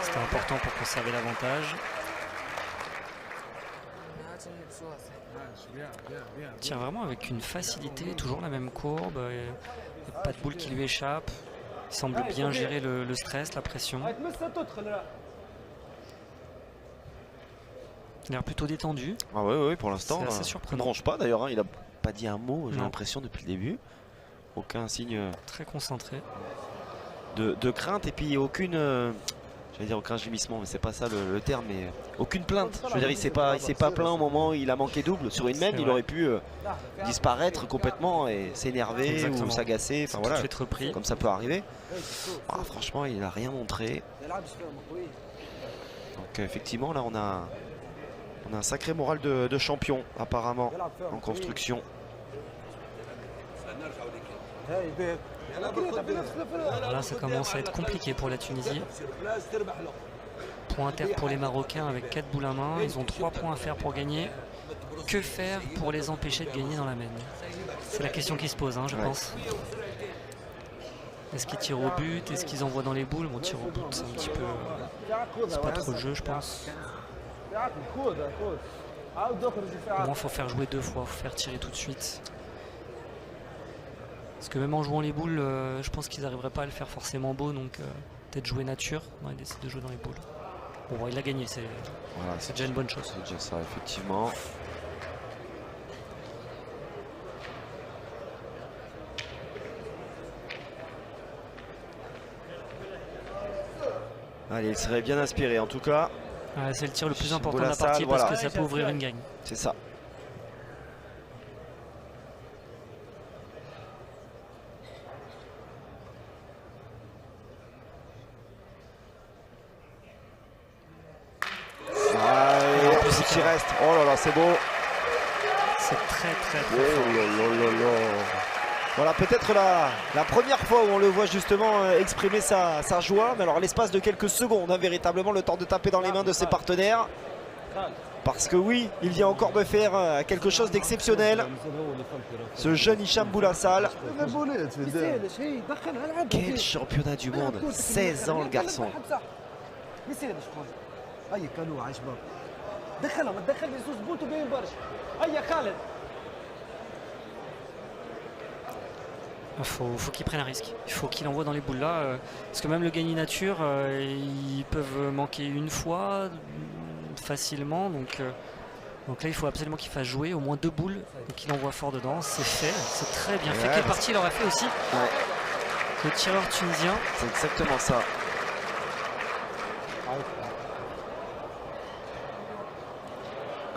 C'était important pour conserver l'avantage. Tire vraiment avec une facilité, toujours la même courbe. Il n'y a pas de boule qui lui échappe. Il semble bien gérer le stress, la pression. Il a l'air plutôt détendu. Ah oui, pour l'instant. C'est assez Il ne surprenant. bronche pas d'ailleurs, hein, il n'a pas dit un mot, j'ai l'impression, depuis le début. Aucun signe très concentré de crainte et puis aucune, j'allais dire aucun gémissement, mais c'est pas ça le terme, mais aucune plainte. Je veux dire, il s'est pas plaint au moment où il a manqué double. Sur une même, il aurait pu disparaître complètement et s'énerver ou s'agacer. Enfin voilà, repris. Comme ça peut arriver. Ah, franchement, il n'a rien montré. Donc effectivement, là, on a un sacré moral de champion apparemment en construction. Là, ça commence à être compliqué pour la Tunisie. Point inter pour les Marocains avec 4 boules à main. Ils ont 3 points à faire pour gagner. Que faire pour les empêcher de gagner dans la main? C'est la question qui se pose, hein, je pense. Est-ce qu'ils tirent au but? Est-ce qu'ils envoient dans les boules? Bon, tir au but, c'est un petit peu... c'est pas trop le jeu, je pense. Au moins, il faut faire jouer 2 fois, il faut faire tirer tout de suite. Parce que même en jouant les boules, je pense qu'ils n'arriveraient pas à le faire forcément beau, donc peut-être jouer nature. Non, il décide de jouer dans les boules. Bon, il a gagné, c'est voilà, déjà une bonne chose. C'est déjà ça, effectivement. Allez, il serait bien inspiré en tout cas. Ouais, c'est le tir le plus important de la partie parce que ça peut ouvrir une gagne. C'est ça. Qui reste. Oh là là, c'est beau. C'est très fort. Voilà, peut-être la première fois où on le voit justement exprimer sa joie. Mais alors, l'espace de quelques secondes, hein, véritablement le temps de taper dans les mains de ses partenaires. Parce que oui, il vient encore de faire quelque chose d'exceptionnel. Ce jeune Hicham Boulassal. Quel championnat du monde. 16 ans le garçon. Il faut qu'il prenne un risque. Il faut qu'il envoie dans les boules là. Parce que même le gagné nature, ils peuvent manquer une fois facilement. Donc là, il faut absolument qu'il fasse jouer au moins 2 boules. Donc il envoie fort dedans. C'est fait. C'est très bien fait. Quelle partie il aurait fait aussi le tireur tunisien. C'est exactement ça.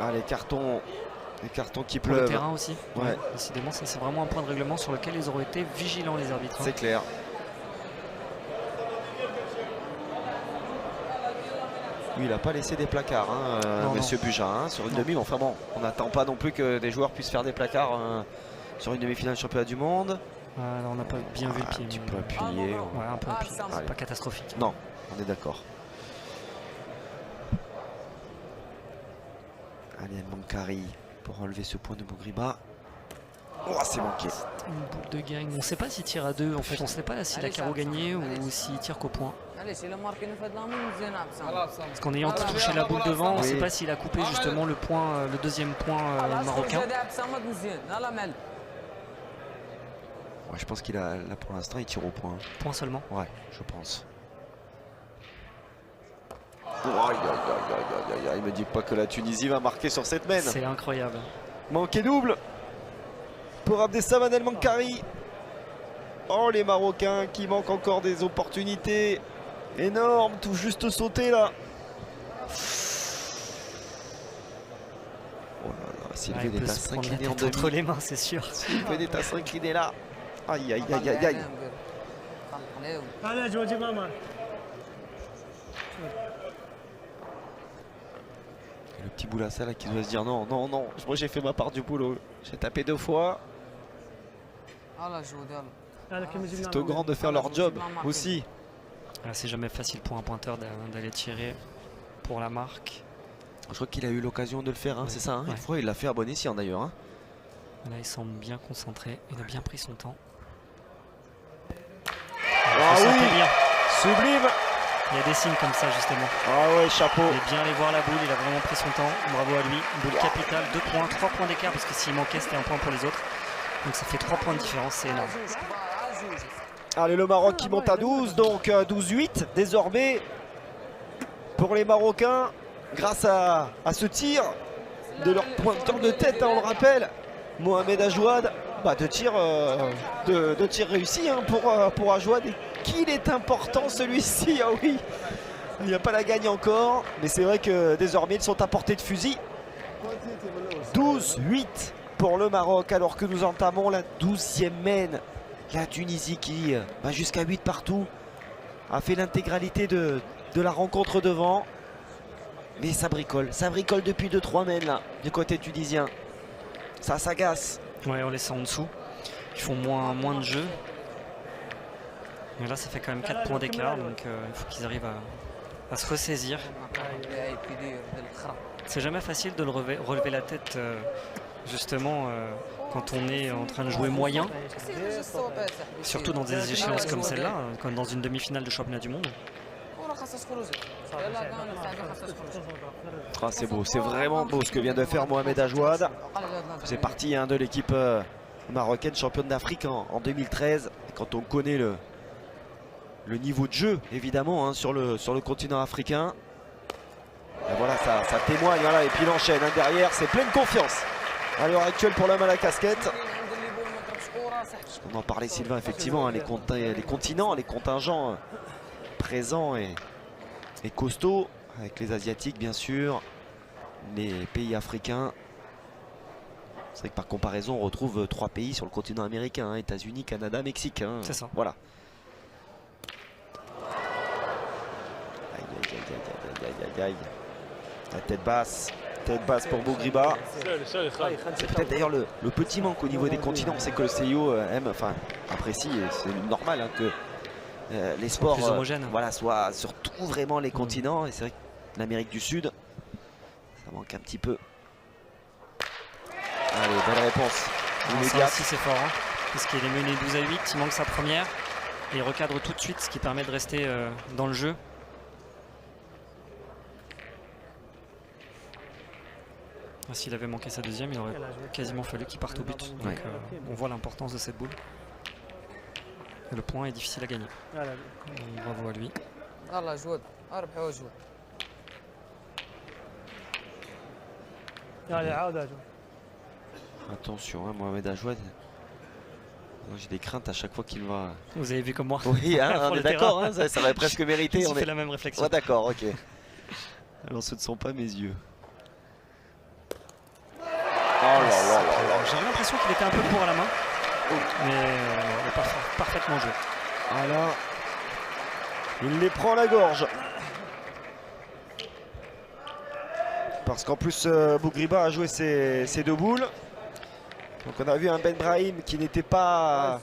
Ah, les cartons qui pleuvent. Pour le terrain aussi. Ouais. Décidément, ça c'est vraiment un point de règlement sur lequel ils auraient été vigilants les arbitres. C'est clair. Oui, il n'a pas laissé des placards, hein, monsieur Buja, hein, sur une demi. Enfin bon, on n'attend pas non plus que des joueurs puissent faire des placards sur une demi-finale de championnat du monde. On n'a pas bien vu le pied. Un petit peu appuyé. Ouais, un peu appuyé. C'est pas catastrophique. Non, on est d'accord. Allez, Mankari pour enlever ce point de Bougriba. Oh, c'est manqué. Une boule de gagne. On ne sait pas s'il tire à 2. En fait, on ne sait pas s'il a carreau gagné ou s'il tire qu'au point. Parce qu'en ayant touché la boule devant, on ne sait pas s'il a coupé justement le point, le deuxième point marocain. Ouais, je pense qu'il a là pour l'instant il tire au point. Point seulement. Ouais, je pense. Il me dit pas que la Tunisie va marquer sur cette mène. C'est incroyable. Manqué double pour Abdessamad El Mankari. Oh, les Marocains qui manquent encore des opportunités énormes, tout juste sauté là. Oh là là, Sylvain est à s'incliner en demi. Entre les mains, c'est sûr. Sylvain est à s'incliner là. Aïe aïe aïe aïe aïe. Le petit Boulassal là qui doit se dire non, non, non, moi j'ai fait ma part du boulot. J'ai tapé 2 fois. يلا جود يلا. هذا كيما جبنا C'est aux grands de faire leur job aussi. Ah, c'est jamais facile pour un pointeur d'aller tirer pour la marque. Je crois qu'il a eu l'occasion de le faire, hein, c'est ça, hein. Ouais. Une fois, il l'a fait à bon escient d'ailleurs, hein. Là, il semble bien concentré. Il a bien pris son temps. Ah Vous sentez oui, bien. sublime. Il y a des signes comme ça justement. Ah ouais, chapeau. Il est bien allé voir la boule, il a vraiment pris son temps. Bravo à lui. Boule capitale, 2 points, 3 points d'écart parce que s'il manquait, c'était 1 point pour les autres. Donc ça fait 3 points de différence, c'est énorme. جوج كبار جوج. Allez, le Maroc qui monte à 12, donc 12-8 désormais pour les Marocains grâce à ce tir de leur pointeur de tête, hein, on le rappelle, Mohamed Ajouad. Bah, deux tirs réussis, hein, pour Ajouad. Et qu'il est important celui-ci, ah oui, il n'y a pas la gagne encore, mais c'est vrai que désormais ils sont à portée de fusil. 12-8 pour le Maroc alors que nous entamons la 12e main. La Tunisie qui va jusqu'à 8 partout a fait l'intégralité de la rencontre devant. Mais ça bricole depuis 2-3 mains là du côté tunisien. Ça s'agace. Ouais, on laisse ça en dessous. Ils font moins de jeu. Mais là, ça fait quand même 4 points d'écart, donc il faut qu'ils arrivent à se ressaisir. C'est jamais facile de relever la tête, justement, quand on est en train de jouer moyen. Surtout dans des échéances comme celle-là, comme dans une demi-finale de championnat du monde. Ah, c'est beau, c'est vraiment beau ce que vient de faire Mohamed Ajouad. C'est parti, hein, de l'équipe marocaine championne d'Afrique en 2013. Et quand on connaît le niveau de jeu, évidemment, hein, sur le continent africain. Et voilà, ça témoigne. Voilà, et puis il enchaîne, hein, derrière, c'est pleine confiance à l'heure actuelle pour l'homme à la casquette. On en parlait, Sylvain, effectivement, hein, les continents, les contingents présents et costauds, avec les Asiatiques, bien sûr, les pays africains. C'est vrai que par comparaison, on retrouve 3 pays sur le continent américain, hein, États-Unis, Canada, Mexique. Hein. C'est ça. Voilà. Aïe, aïe, aïe, aïe, aïe, aïe, aïe. La tête basse pour Bougriba. C'est peut-être d'ailleurs le petit manque au niveau des continents, c'est que le CIO apprécie, et c'est normal, hein, que les sports plus homogènes. voilà, soient surtout vraiment les continents. Et c'est vrai que l'Amérique du Sud, ça manque un petit peu. Allez, belle réponse Ça immédiate. aussi c'est fort, hein, parce qu'il est mené 12-8, il manque sa première. Et il recadre tout de suite, ce qui permet de rester dans le jeu. S'il avait manqué sa deuxième, il aurait quasiment fallu qu'il parte au but. Donc Ouais. on voit l'importance de cette boule. Et le point est difficile à gagner. لا لا Donc, bravo à lui. يلا جود اربحوا جود. لا لا عاود اجو Attention, hein, Mohamed Ajouad. Moi, j'ai des craintes à chaque fois qu'il va. Vous avez vu comme moi. Oui, hein, Pour on le est d'accord, terrain. hein, ça aurait presque mérité. J'ai On fait est... la même réflexion. Ouais, d'accord, ok. Alors, ce ne sont pas mes yeux. Oh là là là là. J'avais l'impression qu'il était un peu court à la main. Mais il est parfaitement joué. Ah là, il les prend à la gorge. Parce qu'en plus, Bougriba a joué ses 2 boules. Donc on a vu un Ben Brahim qui n'était pas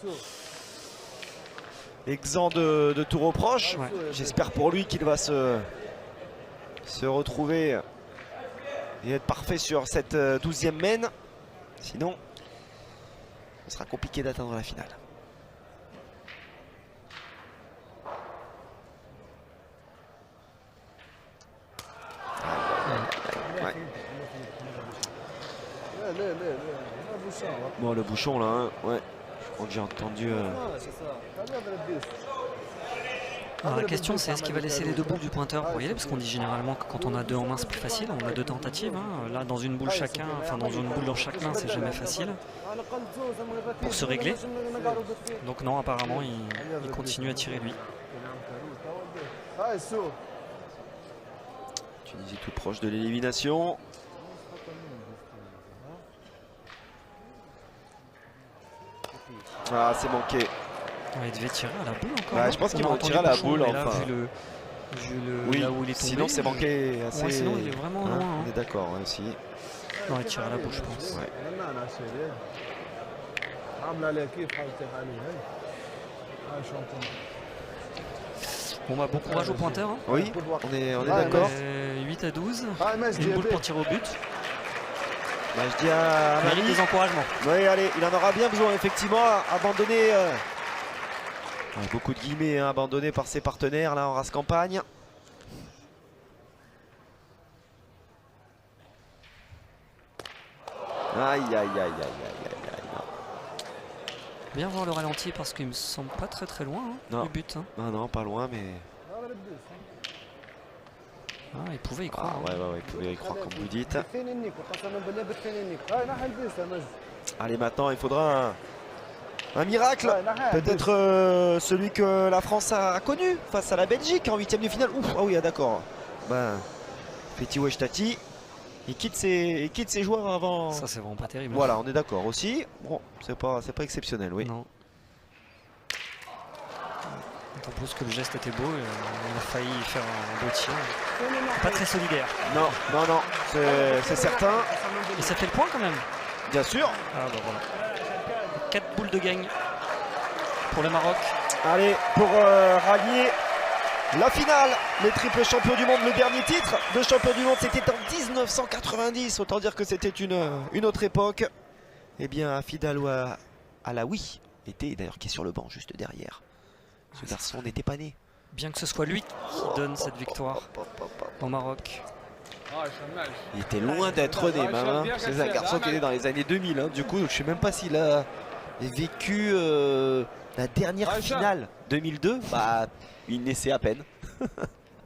exempt de tout reproche. Ouais. J'espère pour lui qu'il va se retrouver et être parfait sur cette 12e main. Sinon, ce sera compliqué d'atteindre la finale. Ouais. لا لا لا لا ما بوشان Bon, le bouchon là, hein, ouais. Je crois que j'ai entendu. خليها ضرب بيس. Alors, la question c'est est-ce qu'il va laisser les 2 boules du pointeur pour y aller, parce qu'on dit généralement que quand on a 2 en main c'est plus facile, on a 2 tentatives, hein. Là dans une boule chacun, enfin dans une boule dans chaque main c'est jamais facile pour se régler. Donc non, apparemment il continue à tirer lui. هاي سو Tunisie tout proche de l'élimination. Ah, c'est manqué. Ouais, il devait tirer à la boule encore. Ouais, non je pense On qu'ils a vont entendu tirer à la bouchon, boule, mais là, enfin. vu Oui, là où il est tombé. sinon c'est manqué assez. Ouais, sinon il est vraiment Hein, loin. on est d'accord, ouais, aussi. Non, il tire à la bouche, je pense. Ouais. انا سيري عامله لها كيف حاولت عليه هاي هاي شامبيون. Bon bah bon courage aux pointeurs. Hein. Oui, on est Ouais, d'accord. 8 à 12. هاي ماس Une boule ديابي pour tirer au but. Bah, je dis à Mérite Marie. des encouragements. Oui, allez, il en aura bien besoin, effectivement. Abandonné. Ouais, beaucoup de guillemets, hein, abandonné par ses partenaires là en race campagne. Aïe, aïe, aïe, aïe, aïe, aïe, aïe. Bien voir le ralenti parce qu'il me semble pas très loin hein, Non. le but. Hein. Non, non, pas loin, mais. Ah, il pouvait y Ah, croire. hein. ouais, il pouvait y croire, comme vous dites. بالثاني النيك وقسما بالله بالثاني النيك هاي نحي البيس يا مجد. Allez, maintenant, il faudra un miracle. Ouais, نحي البيس. Peut-être celui que la France a connu face à la Belgique en huitième de finale. Ouf, ah oui, ah, d'accord. Ben, Petit Wechtati, il quitte ses joueurs avant. Ça c'est vraiment pas terrible. Voilà, on est d'accord aussi. Bon, c'est pas exceptionnel, oui. Non. D'autant plus que le geste était beau, il a failli faire un beau tir. Pas très solidaire. Non, non, non, c'est certain. Et ça fait le point quand même. Bien sûr. Ah bah voilà. 4 boules de gagne pour le Maroc. Allez, pour rallier la finale, les triples champions du monde, le dernier titre de champion du monde, c'était en 1990. Autant dire que c'était une autre époque. Eh bien, Hafid Alaoui était d'ailleurs qui est sur le banc juste derrière. Ce garçon n'était pas né. Bien que ce soit lui qui donne cette victoire au Maroc. Il était loin d'être né, même. Hein. C'est un garçon qui est né dans les années 2000. Hein. Du coup, je ne sais même pas s'il a vécu la dernière finale 2002. Bah, il naissait à peine.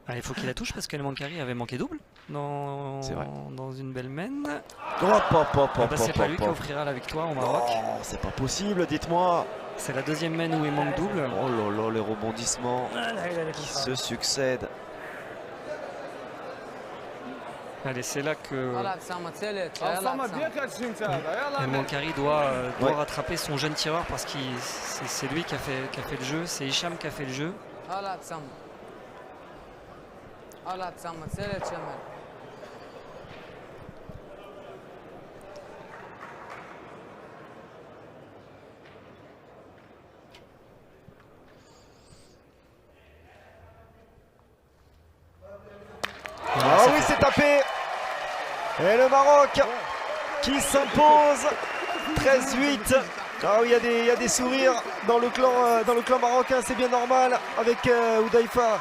Ah, il faut qu'il la touche parce qu'El Mankari avait manqué double C'est vrai. dans une belle main. C'est pas lui qui offrira la victoire au Maroc. Non, c'est pas possible, dites-moi. C'est la deuxième main où il manque double. Oh là là, les rebondissements qui se succèdent. Allez, c'est là que يلا تسامى ثالث يلا عصام تسامى. ديالك هذا الشيء نتاع يلا El Mankari doit Ouais. rattraper son jeune tireur parce que c'est lui qui a fait le jeu. C'est Hicham qui a fait le jeu. يلا تسامى. يلا تسامى ثالث شمال. Ah oui, c'est tapé. Et le Maroc qui s'impose 13-8. Ah oui, il y a des sourires dans le clan marocain, c'est bien normal avec Oudaïfa.